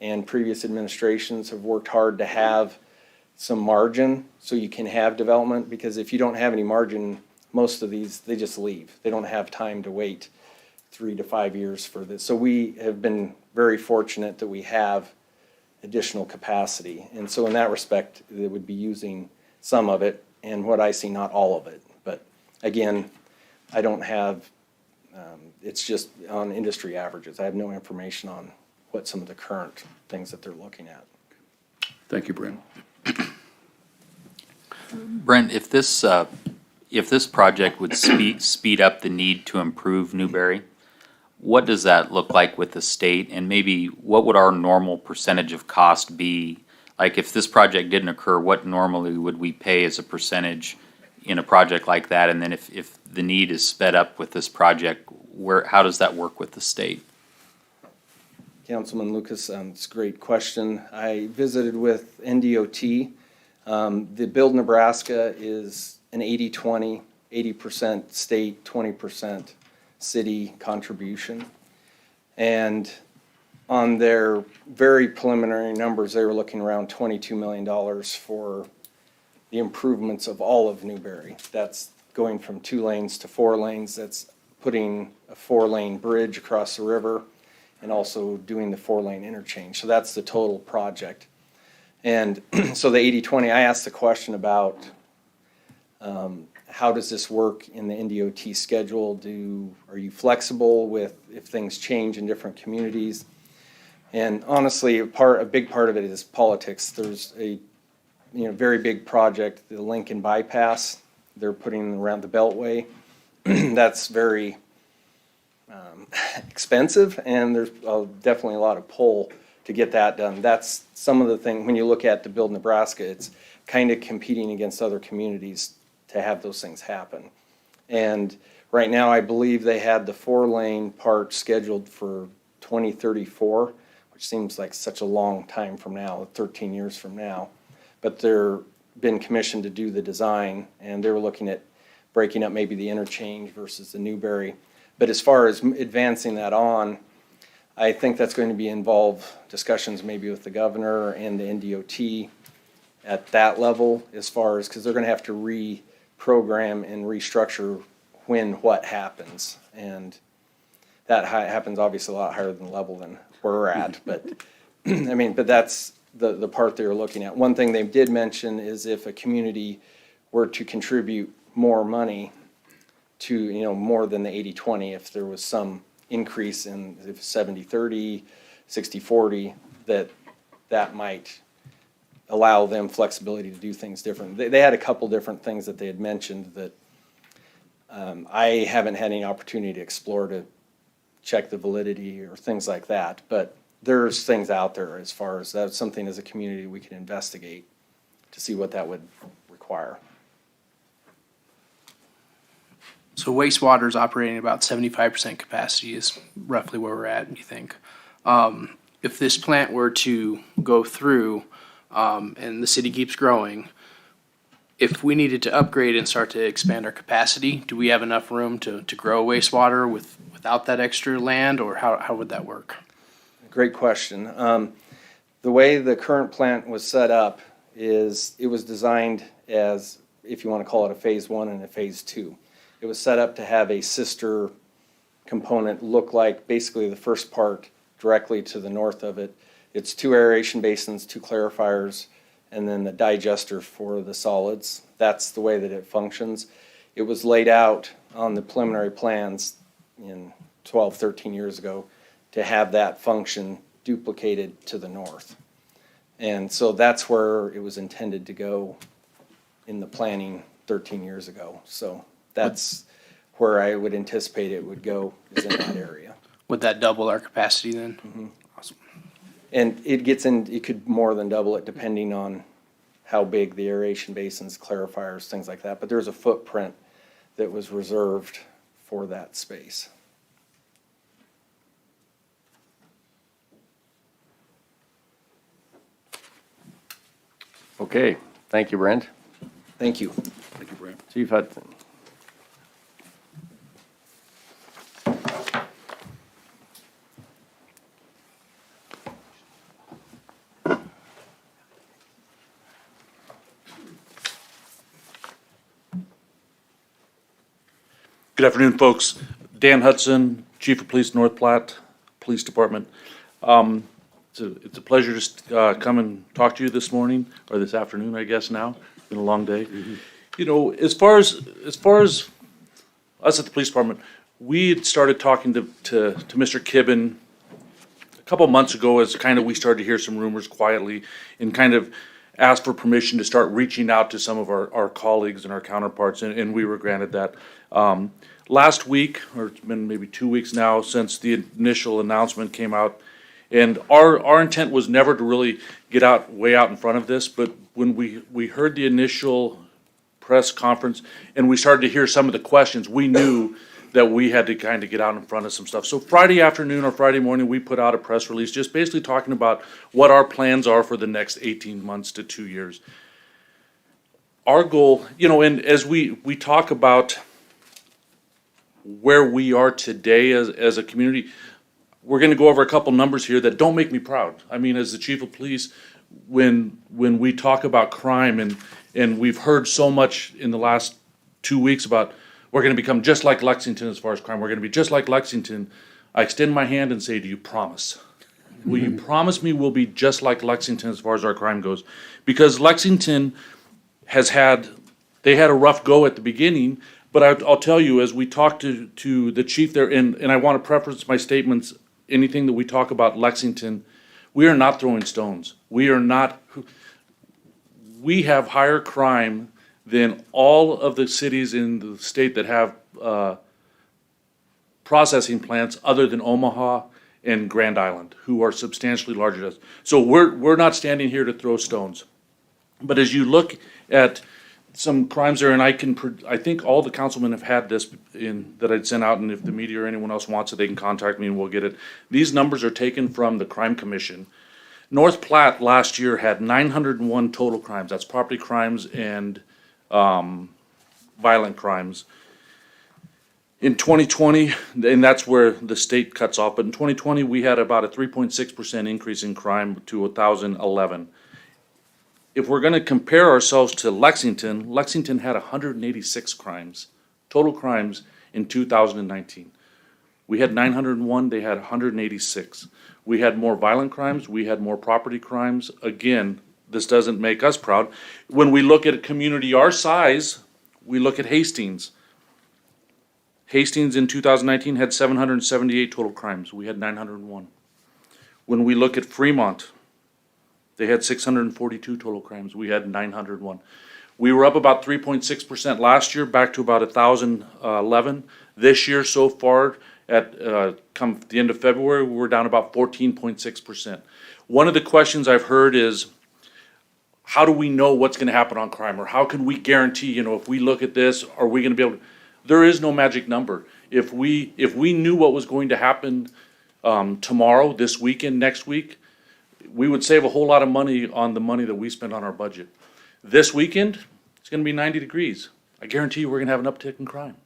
and previous administrations have worked hard to have some margin so you can have development, because if you don't have any margin, most of these, they just leave. They don't have time to wait 3 to 5 years for this. So we have been very fortunate that we have additional capacity. And so in that respect, they would be using some of it, and what I see, not all of it. But again, I don't have, it's just on industry averages. I have no information on what some of the current things that they're looking at. Thank you, Brent. Brent, if this project would speed up the need to improve Newberry, what does that look like with the state? And maybe what would our normal percentage of cost be? Like, if this project didn't occur, what normally would we pay as a percentage in a project like that? And then if the need is sped up with this project, how does that work with the state? Councilman Lucas, it's a great question. I visited with NDOT. The Build Nebraska is an 80-20, 80% state, 20% city contribution. And on their very preliminary numbers, they were looking around $22 million for the improvements of all of Newberry. That's going from 2 lanes to 4 lanes. That's putting a 4-lane bridge across the river and also doing the 4-lane interchange. So that's the total project. And so the 80-20, I asked the question about how does this work in the NDOT schedule? Are you flexible with if things change in different communities? And honestly, a big part of it is politics. There's a very big project, the Lincoln Bypass. They're putting around the Beltway. That's very expensive, and there's definitely a lot of pull to get that done. That's some of the thing, when you look at the Build Nebraska, it's kind of competing against other communities to have those things happen. And right now, I believe they had the 4-lane part scheduled for 2034, which seems like such a long time from now, 13 years from now. But they're been commissioned to do the design, and they were looking at breaking up maybe the interchange versus the Newberry. But as far as advancing that on, I think that's going to involve discussions maybe with the governor and the NDOT at that level, as far as, because they're going to have to reprogram and restructure when what happens. And that happens obviously a lot higher than level than where we're at. But I mean, but that's the part they were looking at. One thing they did mention is if a community were to contribute more money to, more than the 80-20, if there was some increase in if 70-30, 60-40, that might allow them flexibility to do things different. They had a couple different things that they had mentioned that I haven't had any opportunity to explore to check the validity or things like that. But there's things out there as far as that's something as a community we can investigate to see what that would require. So wastewater is operating about 75% capacity is roughly where we're at, you think. If this plant were to go through and the city keeps growing, if we needed to upgrade and start to expand our capacity, do we have enough room to grow wastewater without that extra land, or how would that work? Great question. The way the current plant was set up is it was designed as, if you want to call it a phase 1 and a phase 2. It was set up to have a sister component look like basically the first part directly to the north of it. It's 2 aeration basins, 2 clarifiers, and then the digester for the solids. That's the way that it functions. It was laid out on the preliminary plans in 12, 13 years ago to have that function duplicated to the north. And so that's where it was intended to go in the planning 13 years ago. So that's where I would anticipate it would go, is in that area. Would that double our capacity then? Mm-hmm. Awesome. And it could more than double it depending on how big the aeration basins, clarifiers, things like that. But there's a footprint that was reserved for that space. Okay, thank you, Brent. Thank you. Thank you, Brent. Chief Hudson. Good afternoon, folks. Dan Hudson, Chief of Police, North Platte Police Department. It's a pleasure to come and talk to you this morning, or this afternoon, I guess now. It's been a long day. Mm-hmm. As far as us at the police department, we had started talking to Mr. Kibben a couple months ago as kind of we started to hear some rumors quietly and kind of asked for permission to start reaching out to some of our colleagues and our counterparts, and we were granted that. Last week, or it's been maybe 2 weeks now since the initial announcement came out And our intent was never to really get way out in front of this, but when we heard the initial press conference and we started to hear some of the questions, we knew that we had to kind of get out in front of some stuff. So Friday afternoon or Friday morning, we put out a press release just basically talking about what our plans are for the next 18 months to 2 years. Our goal, and as we talk about where we are today as a community, we're gonna go over a couple numbers here that don't make me proud. I mean, as the chief of police, when we talk about crime and we've heard so much in the last 2 weeks about we're gonna become just like Lexington as far as crime, we're gonna be just like Lexington, I extend my hand and say, do you promise? Will you promise me we'll be just like Lexington as far as our crime goes? Because Lexington they had a rough go at the beginning, but I'll tell you, as we talked to the chief there, and I want to preface my statements, anything that we talk about Lexington, we are not throwing stones. We have higher crime than all of the cities in the state that have processing plants other than Omaha and Grand Island, who are substantially larger than us. So we're not standing here to throw stones. But as you look at some crimes there, and I think all the councilmen have had this that I'd sent out, and if the media or anyone else wants it, they can contact me and we'll get it. These numbers are taken from the Crime Commission. North Platte last year had 901 total crimes. That's property crimes and violent crimes. In 2020, and that's where the state cuts off, but in 2020, we had about a 3.6% increase in crime to 1,011. If we're gonna compare ourselves to Lexington, Lexington had 186 crimes, total crimes in 2019. We had 901, they had 186. We had more violent crimes, we had more property crimes. Again, this doesn't make us proud. When we look at a community our size, we look at Hastings. Hastings in 2019 had 778 total crimes, we had 901. When we look at Fremont, they had 642 total crimes. We had 901. We were up about 3.6% last year, back to about 1,011. This year so far, come the end of February, we're down about 14.6%. One of the questions I've heard is, how do we know what's going to happen on crime? Or how can we guarantee, if we look at this, are we going to be able to? There is no magic number. If we knew what was going to happen tomorrow, this weekend, next week, we would save a whole lot of money on the money that we spend on our budget. This weekend, it's gonna be 90 degrees. I guarantee you we're gonna have an uptick in crime.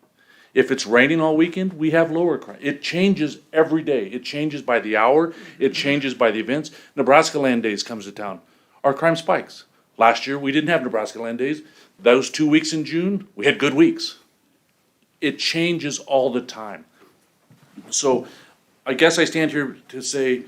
If it's raining all weekend, we have lower crime. It changes every day. It changes by the hour. It changes by the events. Nebraska Land Days comes to town. Our crime spikes. Last year, we didn't have Nebraska Land Days. Those 2 weeks in June, we had good weeks. It changes all the time. So I guess I stand here to say,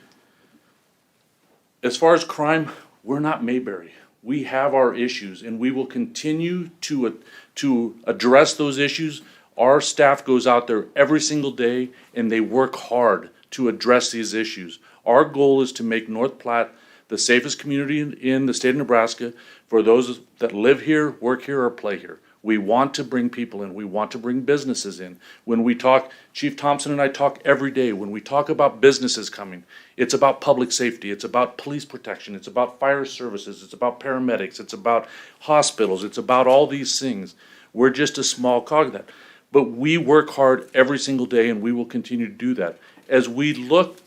as far as crime, we're not Mayberry. We have our issues, and we will continue to address those issues. Our staff goes out there every single day, and they work hard to address these issues. Our goal is to make North Platte the safest community in the state of Nebraska for those that live here, work here, or play here. We want to bring people in. We want to bring businesses in. When we talk, Chief Thompson and I talk every day. When we talk about businesses coming, it's about public safety. It's about police protection. It's about fire services. It's about paramedics. It's about hospitals. It's about all these things. We're just a small cog of that. But we work hard every single day, and we will continue to do that. As we look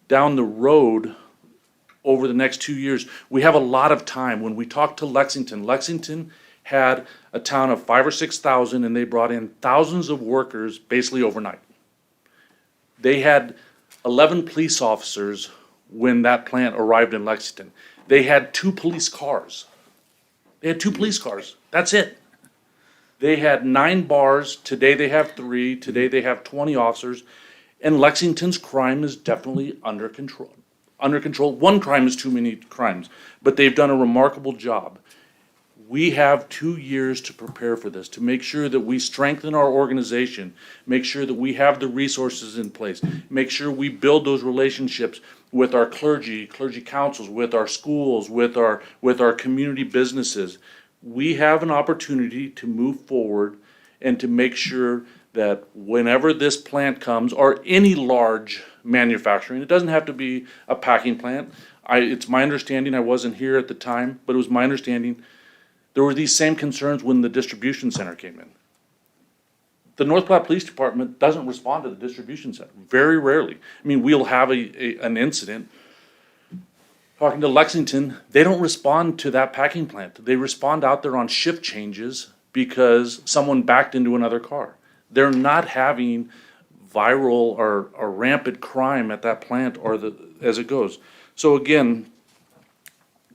down the road over the next 2 years, we have a lot of time. When we talk to Lexington had a town of 5,000 or 6,000, and they brought in thousands of workers basically overnight. They had 11 police officers when that plant arrived in Lexington. They had 2 police cars. That's it. They had 9 bars. Today they have 3. Today they have 20 officers. And Lexington's crime is definitely under control. One crime is too many crimes, but they've done a remarkable job. We have 2 years to prepare for this, to make sure that we strengthen our organization, make sure that we have the resources in place, make sure we build those relationships with our clergy councils, with our schools, with our community businesses. We have an opportunity to move forward and to make sure that whenever this plant comes, or any large manufacturing, it doesn't have to be a packing plant. It's my understanding, I wasn't here at the time, but it was my understanding, there were these same concerns when the distribution center came in. The North Platte Police Department doesn't respond to the distribution center, very rarely. I mean, we'll have an incident. Talking to Lexington, they don't respond to that packing plant. They respond out there on shift changes because someone backed into another car. They're not having viral or rampant crime at that plant as it goes. So again,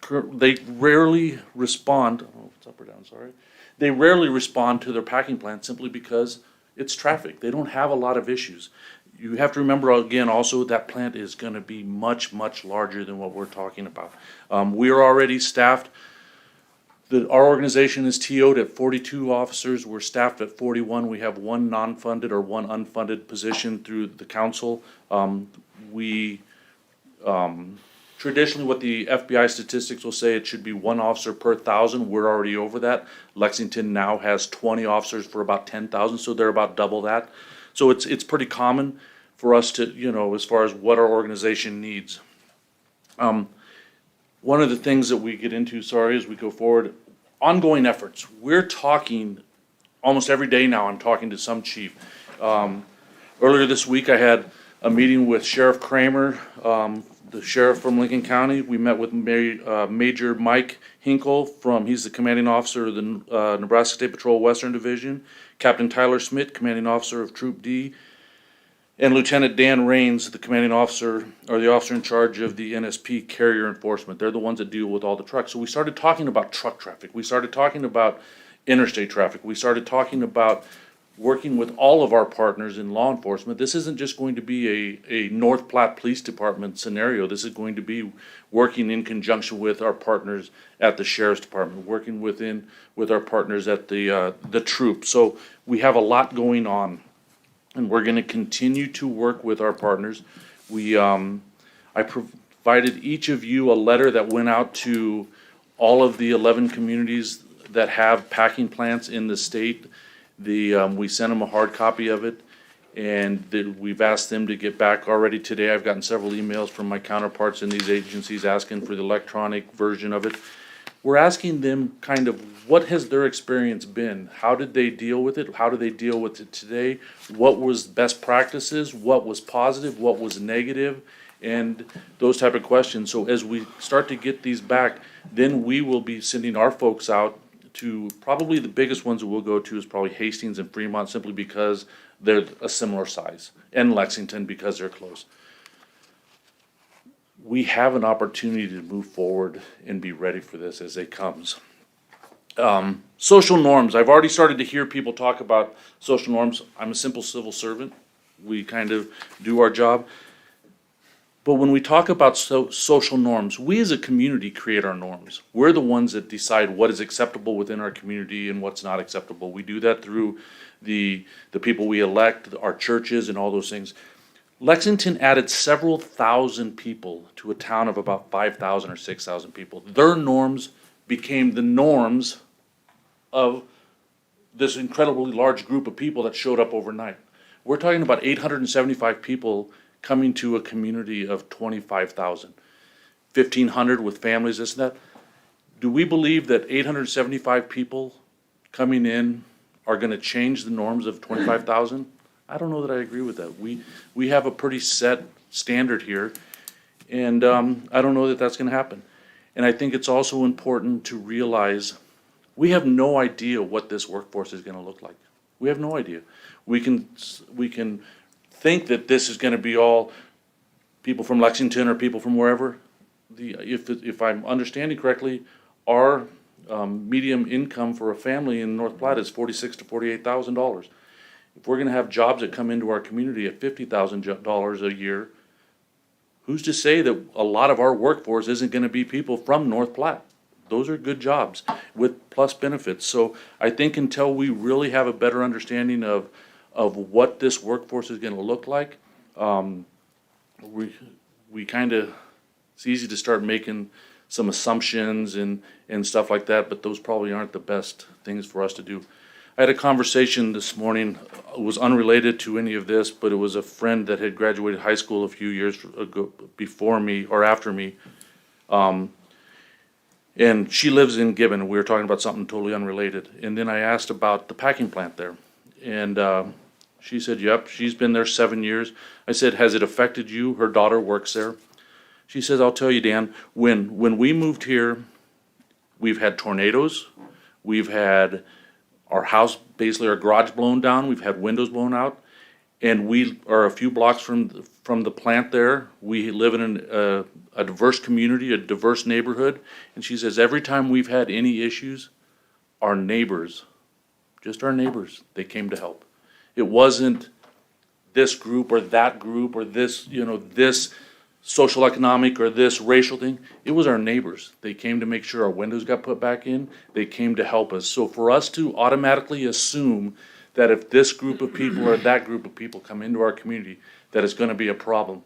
they rarely respond, oh, it's up or down, sorry. They rarely respond to their packing plant simply because it's traffic. They don't have a lot of issues. You have to remember again also that plant is gonna be much, much larger than what we're talking about. We are already staffed. Our organization is TO'd at 42 officers. We're staffed at 41. We have one non-funded or one unfunded position through the council. Traditionally, what the FBI statistics will say, it should be one officer per 1,000. We're already over that. Lexington now has 20 officers for about 10,000, so they're about double that. So it's pretty common for us to, as far as what our organization needs. One of the things that we get into, as we go forward, ongoing efforts. We're talking almost every day now. I'm talking to some chief. Earlier this week, I had a meeting with Sheriff Kramer, the sheriff from Lincoln County. We met with Major Mike Hinkle he's the commanding officer of the Nebraska State Patrol Western Division, Captain Tyler Smith, commanding officer of Troop D, and Lieutenant Dan Rains, the commanding officer, or the officer in charge of the NSP carrier enforcement. They're the ones that deal with all the trucks. So we started talking about truck traffic. We started talking about interstate traffic. We started talking about working with all of our partners in law enforcement. This isn't just going to be a North Platte Police Department scenario. This is going to be working in conjunction with our partners at the Sheriff's Department, working with our partners at the troop. So we have a lot going on. And we're gonna continue to work with our partners. I provided each of you a letter that went out to all of the 11 communities that have packing plants in the state. We sent them a hard copy of it, and we've asked them to get back already today. I've gotten several emails from my counterparts in these agencies asking for the electronic version of it. We're asking them kind of what has their experience been? How did they deal with it? How do they deal with it today? What was best practices? What was positive? What was negative? And those type of questions. So as we start to get these back, then we will be sending our folks out to probably the biggest ones that we'll go to is probably Hastings and Fremont, simply because they're a similar size, and Lexington because they're close. We have an opportunity to move forward and be ready for this as it comes. Social norms. I've already started to hear people talk about social norms. I'm a simple civil servant. We kind of do our job. But when we talk about social norms, we as a community create our norms. We're the ones that decide what is acceptable within our community and what's not acceptable. We do that through the people we elect, our churches, and all those things. Lexington added several thousand people to a town of about 5,000 or 6,000 people. Their norms became the norms of this incredibly large group of people that showed up overnight. We're talking about 875 people coming to a community of 25,000. 1,500 with families, this and that. Do we believe that 875 people coming in are gonna change the norms of 25,000? I don't know that I agree with that. We have a pretty set standard here, and I don't know that that's gonna happen. And I think it's also important to realize we have no idea what this workforce is gonna look like. We have no idea. We can think that this is gonna be all people from Lexington or people from wherever. If I'm understanding correctly, our medium income for a family in North Platte is $46,000 to $48,000. If we're gonna have jobs that come into our community at $50,000 a year, who's to say that a lot of our workforce isn't gonna be people from North Platte? Those are good jobs with plus benefits. So I think until we really have a better understanding of what this workforce is gonna look like, we kinda, it's easy to start making some assumptions and stuff like that, but those probably aren't the best things for us to do. I had a conversation this morning, it was unrelated to any of this, but it was a friend that had graduated high school a few years ago, before me or after me. And she lives in Gibbon, and we were talking about something totally unrelated. And then I asked about the packing plant there. And she said, yep, she's been there 7 years. I said, has it affected you? Her daughter works there. She says, I'll tell you, Dan, when we moved here, we've had tornadoes. We've had our house, basically our garage blown down. We've had windows blown out. And we are a few blocks from the plant there. We live in a diverse community, a diverse neighborhood. And she says, every time we've had any issues, our neighbors, just our neighbors, they came to help. It wasn't this group or that group or this, this social economic or this racial thing. It was our neighbors. They came to make sure our windows got put back in. They came to help us. So for us to automatically assume that if this group of people or that group of people come into our community, that it's going to be a problem,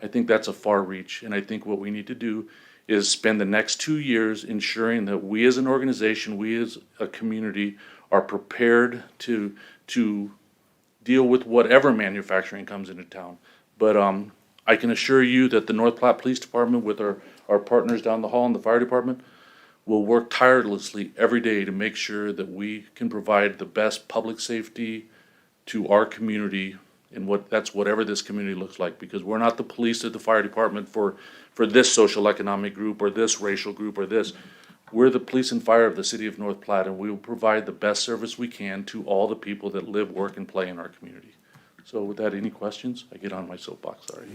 I think that's a far reach. And I think what we need to do is spend the next 2 years ensuring that we as an organization, we as a community are prepared to deal with whatever manufacturing comes into town. But I can assure you that the North Platte Police Department, with our partners down the hall in the fire department, will work tirelessly every day to make sure that we can provide the best public safety to our community, and that's whatever this community looks like, because we're not the police or the fire department for this social economic group or this racial group or this. We're the police and fire of the city of North Platte, and we will provide the best service we can to all the people that live, work, and play in our community. So with that, any questions? I get on my soapbox, sorry.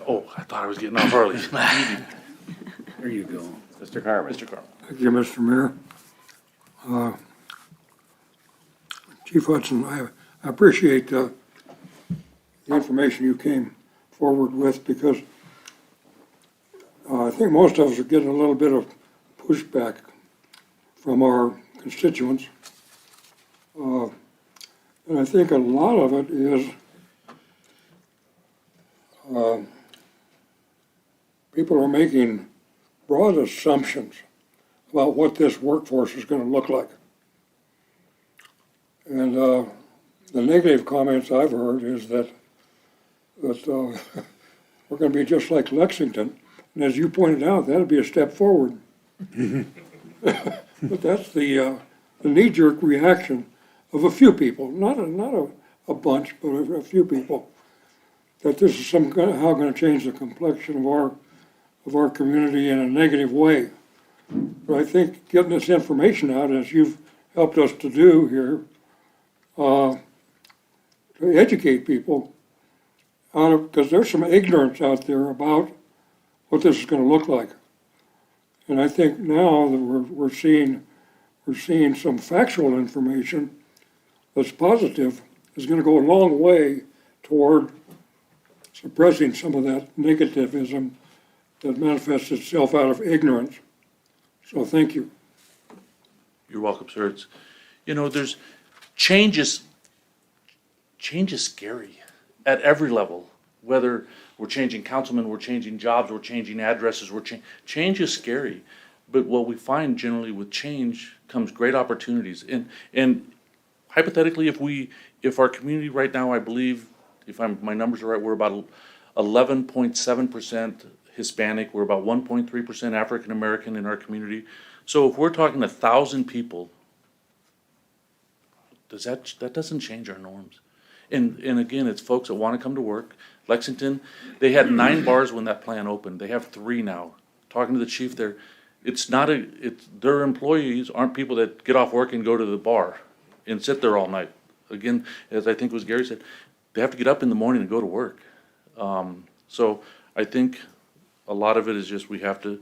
Oh, I thought I was getting off early. There you go. Mr. Carmen. Mr. Carmen. Thank you, Mr. Mayor. Chief Hudson, I appreciate the information you came forward with, because I think most of us are getting a little bit of pushback from our constituents. And I think a lot of it is people are making broad assumptions about what this workforce is going to look like. And the negative comments I've heard is that we're going to be just like Lexington. And as you pointed out, that'll be a step forward. But that's the knee-jerk reaction of a few people, not a bunch, but a few people, that this is somehow going to change the complexion of our community in a negative way. But I think getting this information out, as you've helped us to do here, to educate people, because there's some ignorance out there about what this is going to look like. And I think now that we're seeing some factual information that's positive is going to go a long way toward suppressing some of that negativism that manifests itself out of ignorance. So thank you. You're welcome, sir. It's, there's change is scary at every level. Whether we're changing councilmen, we're changing jobs, we're changing addresses, change is scary. But what we find generally with change comes great opportunities. And hypothetically, if our community right now, I believe, my numbers are right, we're about 11.7% Hispanic, we're about 1.3% African American in our community. So if we're talking 1,000 people, that doesn't change our norms. And again, it's folks that want to come to work. Lexington, they had 9 bars when that plant opened. They have 3 now. Talking to the chief there, their employees aren't people that get off work and go to the bar and sit there all night. Again, as I think was Gary said, they have to get up in the morning and go to work. So I think a lot of it is just we have to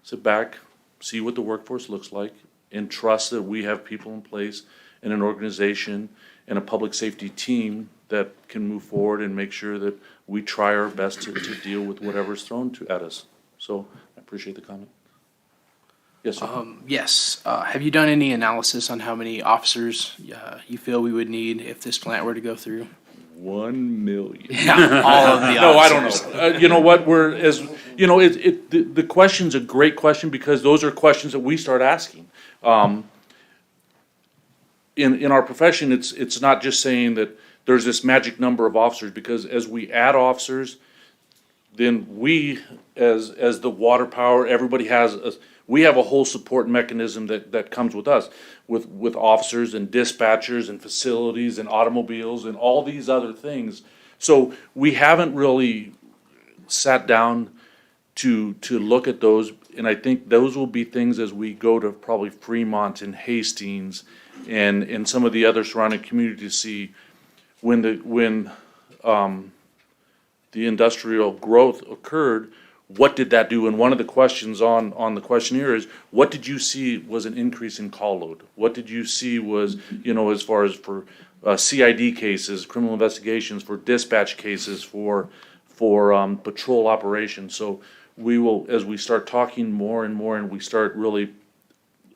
sit back, see what the workforce looks like, and trust that we have people in place in an organization and a public safety team that can move forward and make sure that we try our best to deal with whatever's thrown at us. So I appreciate the comment. Yes, sir. Yes. Have you done any analysis on how many officers you feel we would need if this plant were to go through? 1 million. Yeah, all of the No, I officers. don't know. You know what, the question's a great question because those are questions that we start asking. In our profession, it's not just saying that there's this magic number of officers, because as we add officers, then we, as the water power, everybody we have a whole support mechanism that comes with us, with officers and dispatchers and facilities and automobiles and all these other things. So we haven't really sat down to look at those, and I think those will be things as we go to probably Fremont and Hastings and some of the other surrounding communities, see when the industrial growth occurred, what did that do? And one of the questions on the questionnaire is, what did you see was an increase in call load? What did you see was, as far as for CID cases, criminal investigations, for dispatch cases, for patrol operations? So we will, as we start talking more and more and we start really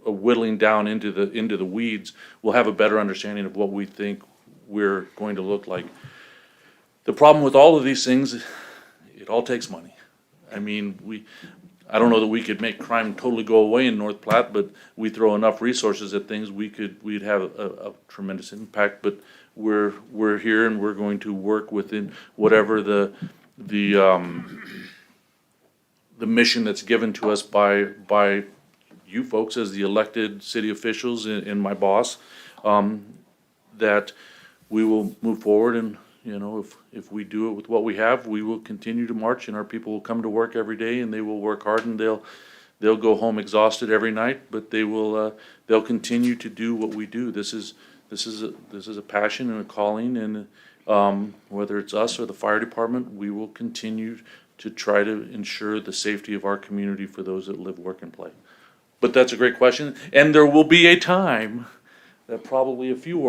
whittling down into the weeds, we'll have a better understanding of what we think we're going to look like. The problem with all of these things, it all takes money. I mean, I don't know that we could make crime totally go away in North Platte, but we throw enough resources at things, we'd have a tremendous impact. But we're here and we're going to work within whatever the mission that's given to us by you folks as the elected city officials and my boss, that we will move forward. And if we do it with what we have, we will continue to march, and our people will come to work every day, and they will work hard, and they'll go home exhausted every night, but they'll continue to do what we do. This is a passion and a calling, and whether it's us or the fire department, we will continue to try to ensure the safety of our community for those that live, work, and play. But that's a great question, and there will be a time that probably a few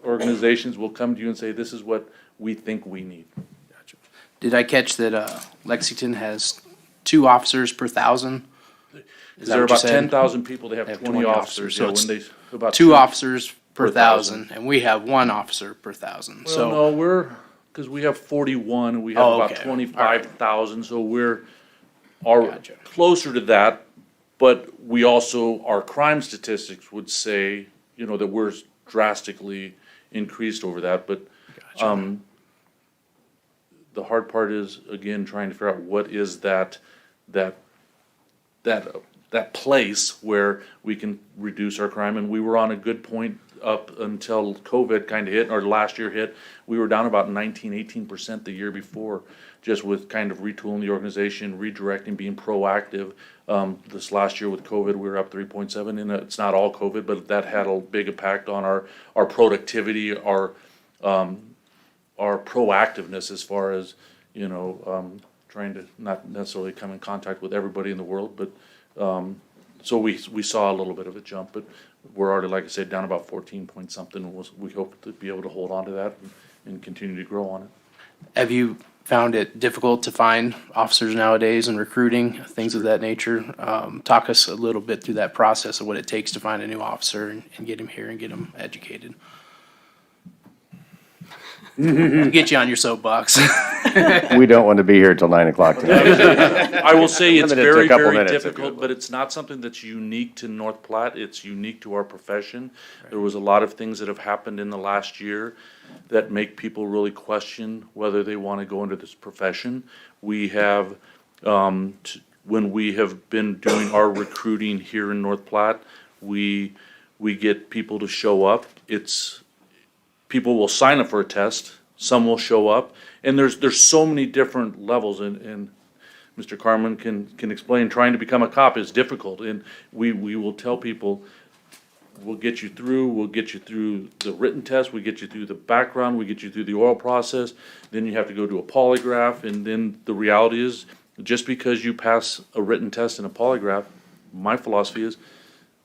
organizations will come to you and say, this is what we think we need. Gotcha. Did I catch that Lexington has 2 officers per 1,000? Is There that are what you about said? 10,000 people, they have 20 officers. So Yeah, it's when they about 2 officers per 1,000. 1,000, and we have 1 officer per 1,000. Well, So no, because we have 41, and we have Oh, about okay. 25,000, so we're Gotcha. closer to that. But we also, our crime statistics would say, that we're drastically increased over that. But the hard part is, again, trying to figure out what is that place where we can reduce our crime. And we were on a good point up until COVID kind of hit, or last year hit. We were down about 18% the year before, just with kind of retooling the organization, redirecting, being proactive. This last year with COVID, we were up 3.7, and it's not all COVID, but that had a big impact on our productivity, our proactiveness as far as, trying to not necessarily come in contact with everybody in the world, but, so we saw a little bit of a jump, but we're already, like I said, down about 14 point something. We hope to be able to hold on to that and continue to grow on it. have you found it difficult to find officers nowadays and recruiting, things of that nature? Talk us a little bit through that process of what it takes to find a new officer and get him here and get him educated. Get you on your soapbox. We don't want to be here till 9 o'clock tonight. I will say it's Limited to a very, couple very minutes if difficult, you but it's not something that's unique to North Platte. It's unique to our profession. There was a lot of things that have happened in the last year that make people really question whether they want to go into this profession. We have, when we have been doing our recruiting here in North Platte, we get people to show up. People will sign up for a test, some will show up, and there's so many different levels, and Mr. Carmen can explain, trying to become a cop is difficult, and we will tell people, we'll get you through the written test, we get you through the background, we get you through the oral process, then you have to go to a polygraph, and then the reality is, just because you pass a written test and a polygraph, my philosophy is,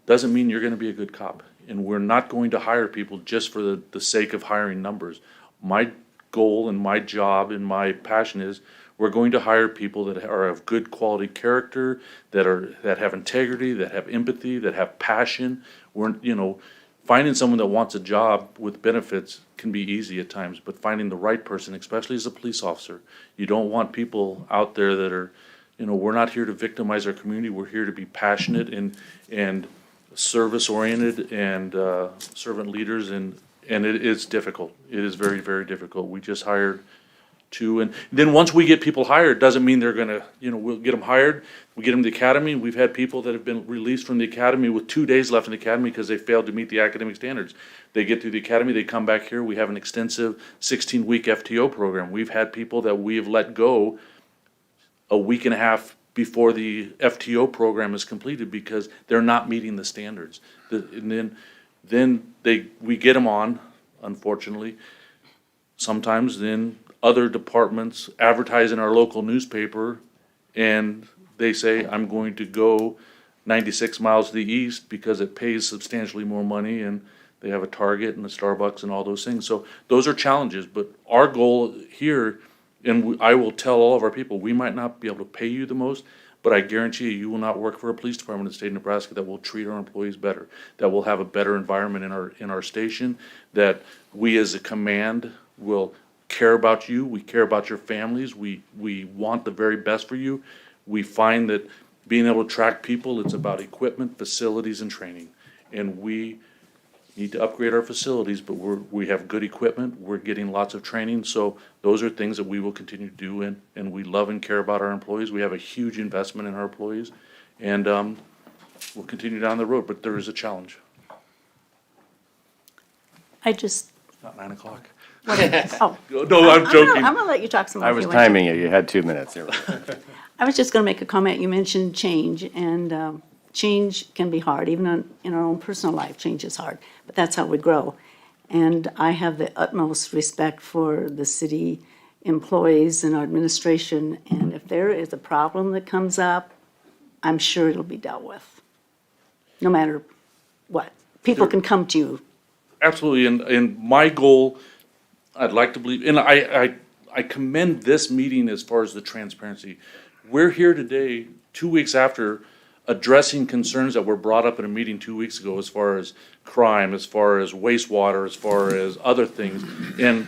doesn't mean you're gonna be a good cop. And we're not going to hire people just for the sake of hiring numbers. My goal and my job and my passion is, we're going to hire people that are of good quality character, that have integrity, that have empathy, that have passion. finding someone that wants a job with benefits can be easy at times, but finding the right person, especially as a police officer, you don't want people out there that are, we're not here to victimize our community. We're here to be passionate and service-oriented and servant leaders, and it is difficult. It is very, very difficult. We just hired two, and then once we get people hired, doesn't mean they're gonna, we'll get them hired, we get them to the academy. We've had people that have been released from the academy with 2 days left in the academy because they failed to meet the academic standards. They get through the academy, they come back here. We have an extensive 16-week FTO program. We've had people that we have let go a week and a half before the FTO program is completed because they're not meeting the standards. And then we get them on, unfortunately. Sometimes then other departments advertise in our local newspaper and they say, I'm going to go 96 miles to the east because it pays substantially more money, and they have a Target and a Starbucks and all those things. So those are challenges, but our goal here, and I will tell all of our people, we might not be able to pay you the most, but I guarantee you will not work for a police department in the state of Nebraska that will treat our employees better, that will have a better environment in our station, that we as a command will care about you, we care about your families, we want the very best for you. We find that being able to track people, it's about equipment, facilities, and training. And we need to upgrade our facilities, but we have good equipment, we're getting lots of training, so those are things that we will continue to do, and we love and care about our employees. We have a huge investment in our employees, and we'll continue down the road, but there is a challenge. Not 9 o'clock. Oh. No, I'm joking. I'm gonna let you talk some more. I if was you want to. timing it. You had 2 minutes. There we go. I was just gonna make a comment. You mentioned change, and change can be hard, even in our own personal life, change is hard, but that's how we grow. And I have the utmost respect for the city employees and our administration, and if there is a problem that comes up, I'm sure it'll be dealt with, no matter what. People can come to you. Absolutely, and my goal, I'd like to believe, and I commend this meeting as far as the transparency. We're here today, 2 weeks after, addressing concerns that were brought up in a meeting 2 weeks ago as far as crime, as far as wastewater, as far as other things. And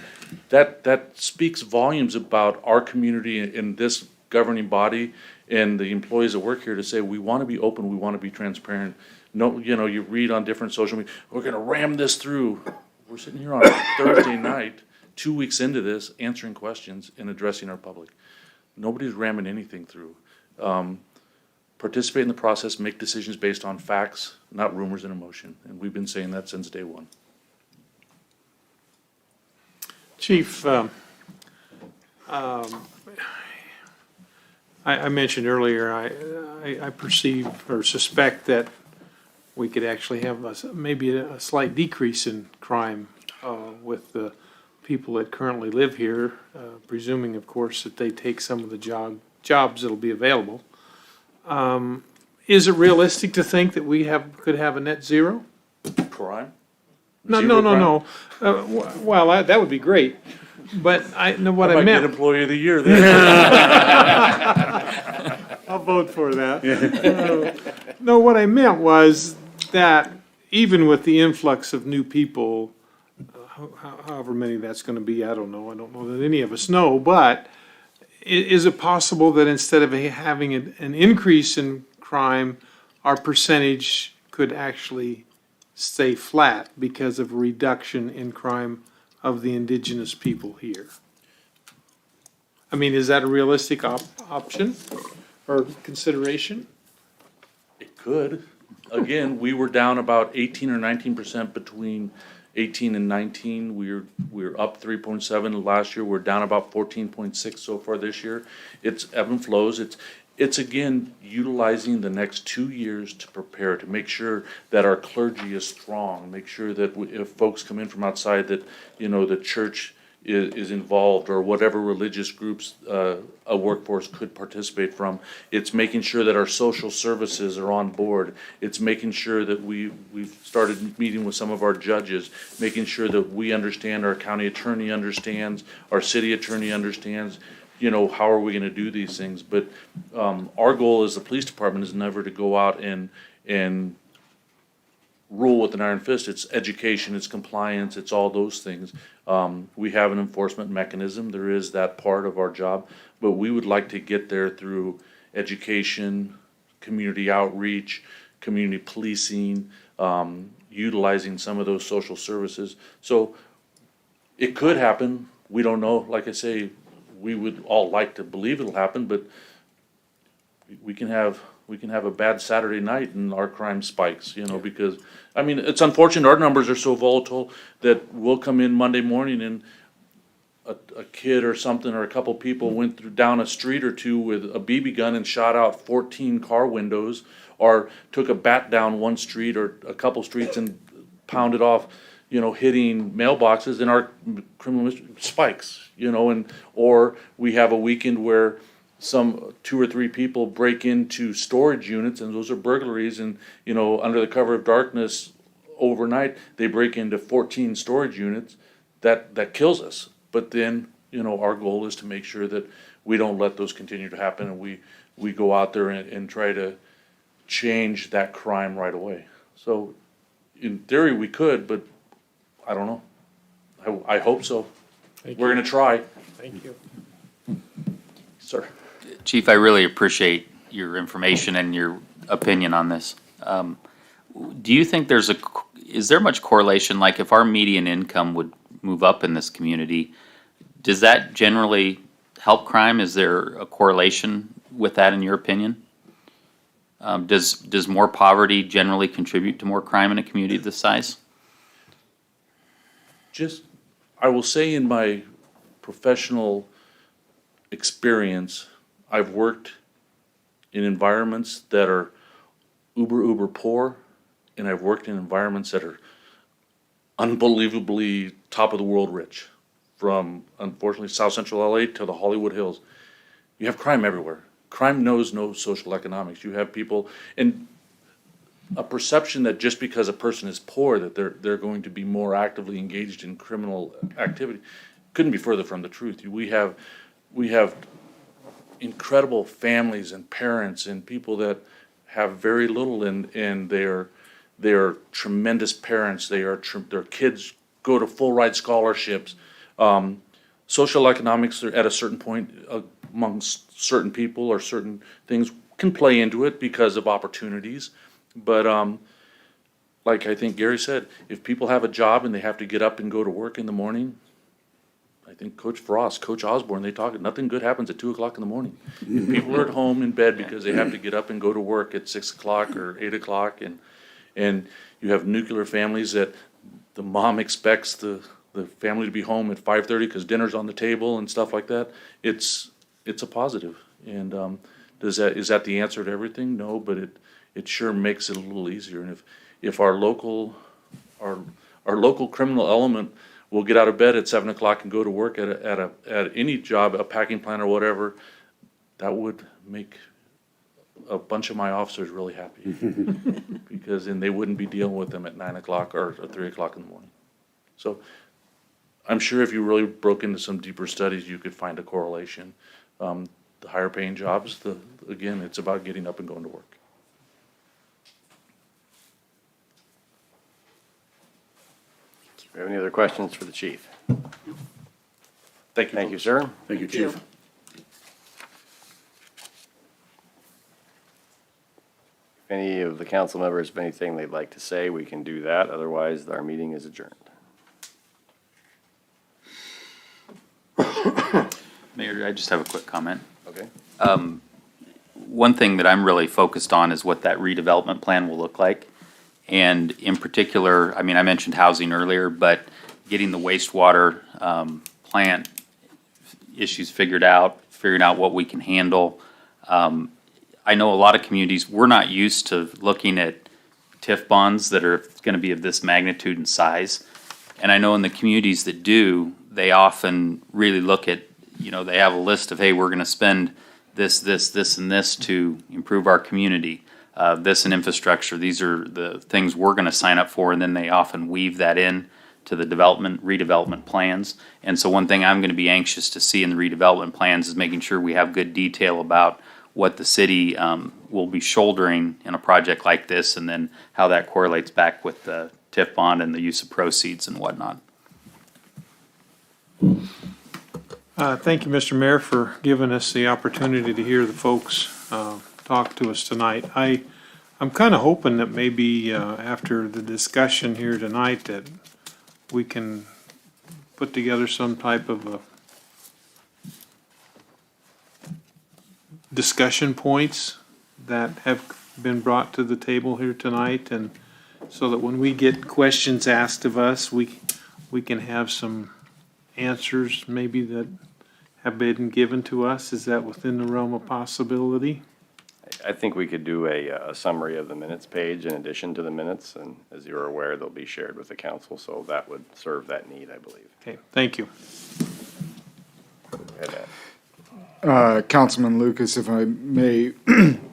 that speaks volumes about our community in this governing body and the employees that work here to say, we want to be open, we want to be transparent. No, you read on different social media, we're gonna ram this through. We're sitting here on a Thursday night, 2 weeks into this, answering questions and addressing our public. Nobody's ramming anything through. Participate in the process, make decisions based on facts, not rumors and emotion. And we've been saying that since day one. Chief, I mentioned earlier, I perceive or suspect that we could actually have maybe a slight decrease in crime with the people that currently live here, presuming, of course, that they take some of the jobs that'll be available. Is it realistic to think that we could have a net zero? Crime? No. Well, that would be great, but I know what I Might meant. get Employee of the Year then. I'll vote for that. No, what I meant was that even with the influx of new people, however many that's gonna be, I don't know that any of us know, but is it possible that instead of having an increase in crime, our percentage could actually stay flat because of a reduction in crime of the indigenous people here? I mean, is that a realistic option or consideration? It could. Again, we were down about 18 or 19% between 18 and 19. We're up 3.7 last year. We're down about 14.6 so far this year. It's ebb and flows. It's again utilizing the next 2 years to prepare, to make sure that our clergy is strong, make sure that if folks come in from outside that, the church is involved, or whatever religious groups a workforce could participate from. It's making sure that our social services are on board. It's making sure that we've started meeting with some of our judges, making sure that we understand, our county attorney understands, our city attorney understands, how are we gonna do these things? But our goal as the police department is never to go out and rule with an iron fist. It's education, it's compliance, it's all those things. We have an enforcement mechanism. There is that part of our job, but we would like to get there through education, community outreach, community policing, utilizing some of those social services. So it could happen. We don't know. Like I say, we would all like to believe it'll happen, but we can have a bad Saturday night and our crime spikes, because, I mean, it's unfortunate our numbers are so volatile that we'll come in Monday morning and a kid or something or a couple people went down a street or two with a BB gun and shot out 14 car windows, or took a bat down one street or a couple streets and pounded off, hitting mailboxes, and our criminal mystery spikes, or we have a weekend where some 2 or 3 people break into storage units, and those are burglaries, and, under the cover of darkness, overnight, they break into 14 storage units. That kills us. But then, our goal is to make sure that we don't let those continue to happen, and we go out there and try to change that crime right away. So, in theory, we could, but I don't know. I hope so. We're gonna try. Thank you. Sir. Chief, I really appreciate your information and your opinion on this. Do you think is there much correlation, like if our median income would move up in this community, does that generally help crime? Is there a correlation with that in your opinion? Does more poverty generally contribute to more crime in a community of this size? I will say in my professional experience, I've worked in environments that are uber poor, and I've worked in environments that are unbelievably top of the world rich, from unfortunately South Central LA to the Hollywood Hills. You have crime everywhere. Crime knows no social economics. You have people, and a perception that just because a person is poor that they're going to be more actively engaged in criminal activity couldn't be further from the truth. We have incredible families and parents and people that have very little, and they're tremendous parents. Their kids go to full ride scholarships. Social economics are at a certain point amongst certain people or certain things can play into it because of opportunities. But like I think Gary said, if people have a job and they have to get up and go to work in the morning, I think Coach Frost, Coach Osborne, they talk, nothing good happens at 2 o'clock in the morning. And people are at home in bed because they have to get up and go to work at 6 o'clock or 8 o'clock. And you have nuclear families that the mom expects the family to be home at 5:30 because dinner's on the table and stuff like that. It's a positive. And is that the answer to everything? No, but it sure makes it a little easier. And if our local criminal element will get out of bed at 7 o'clock and go to work at any job, a packing plant or whatever, that would make a bunch of my officers really happy. Because then they wouldn't be dealing with them at 9 o'clock or 3 o'clock in the morning. So I'm sure if you really broke into some deeper studies, you could find a correlation. The higher paying jobs, again, it's about getting up and going to work. Do we have any other questions for the chief? Thank you. Thank you, sir. Thank you, Chief. If any of the council members have anything they'd like to say, we can do that. Otherwise, our meeting is adjourned. Mayor, I just have a quick comment. Okay. One thing that I'm really focused on is what that redevelopment plan will look like. And in particular, I mean, I mentioned housing earlier, but getting the wastewater plant issues figuring out what we can handle. I know a lot of communities, we're not used to looking at TIF bonds that are going to be of this magnitude and size. And I know in the communities that do, they often really look at, they have a list of, hey, we're going to spend this, and this to improve our community. This and infrastructure, these are the things we're going to sign up for, and then they often weave that in to the redevelopment plans. And so one thing I'm going to be anxious to see in the redevelopment plans is making sure we have good detail about what the city will be shouldering in a project like this, and then how that correlates back with the TIF bond and the use of proceeds and whatnot. Thank you, Mr. Mayor, for giving us the opportunity to hear the folks talk to us tonight. I'm kind of hoping that maybe after the discussion here tonight that we can put together some type of a discussion points that have been brought to the table here tonight, and so that when we get questions asked of us, we can have some answers maybe that have been given to us. Is that within the realm of possibility? I think we could do a summary of the minutes page in addition to the minutes, and as you're aware, they'll be shared with the council, so that would serve that need, I believe. Okay, thank you. Go ahead, Ed. Councilman Lucas, if I may,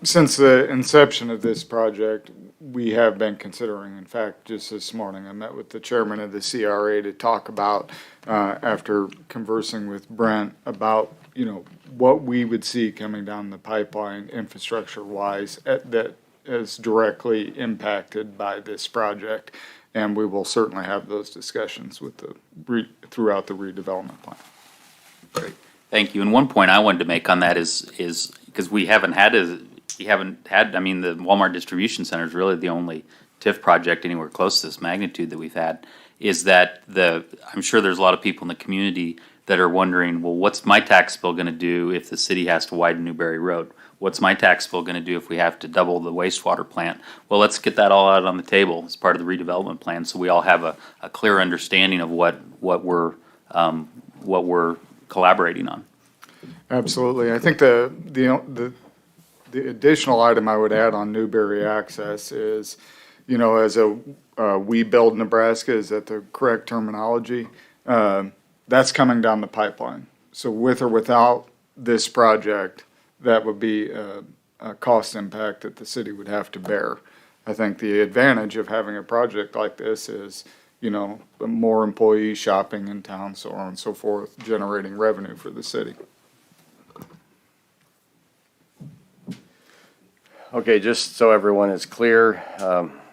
since the inception of this project, we have been considering, in fact, just this morning, I met with the chairman of the CRA to talk about, after conversing with Brent, about, what we would see coming down the pipeline infrastructure-wise that is directly impacted by this project. And we will certainly have those discussions with throughout the redevelopment plan. Great. Thank you. And one point I wanted to make on that is because we haven't had, the Walmart distribution center is really the only TIF project anywhere close to this magnitude that we've had, is that I'm sure there's a lot of people in the community that are wondering, well, what's my tax bill going to do if the city has to widen Newberry Road? What's my tax bill going to do if we have to double the wastewater plant? Well, let's get that all out on the table as part of the redevelopment plan, so we all have a clear understanding of what we're collaborating on. Absolutely. I think the additional item I would add on Newberry access is, as we build Nebraska, is that the correct terminology? That's coming down the pipeline. So with or without this project, that would be a cost impact that the city would have to bear. I think the advantage of having a project like this is, more employees shopping in town, so on and so forth, generating revenue for the city. Okay, just so everyone is clear,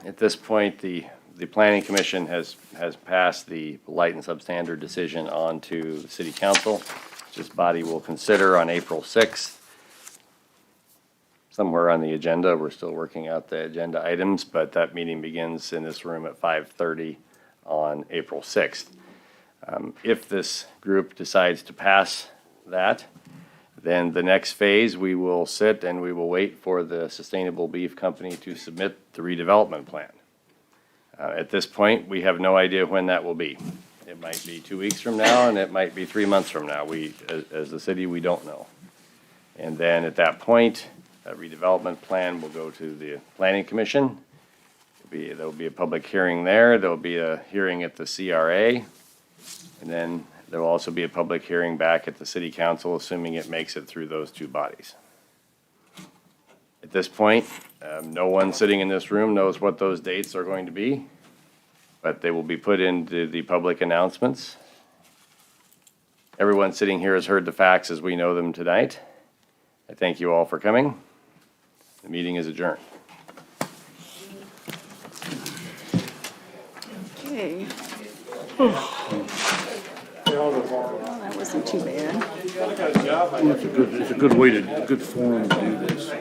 at this point, the Planning Commission has passed the light and substandard decision on to the City Council. This body will consider on April 6th. Somewhere on the agenda, we're still working out the agenda items, but that meeting begins in this room at 5:30 on April 6th. If this group decides to pass that, then the next phase, we will sit and we will wait for the Sustainable Beef Company to submit the redevelopment plan. At this point, we have no idea when that will be. It might be 2 weeks from now, and it might be 3 months from now. As the city, we don't know. And then at that point, that redevelopment plan will go to the Planning Commission. There'll be a public hearing there. There'll be a hearing at the CRA. And then there will also be a public hearing back at the City Council, assuming it makes it through those two bodies. At this point, no one sitting in this room knows what those dates are going to be, but they will be put into the public announcements. Everyone sitting here has heard the facts as we know them tonight. I thank you all for coming. The meeting is adjourned. Okay. Well, that wasn't too bad. It's a good way to, good forum to do this.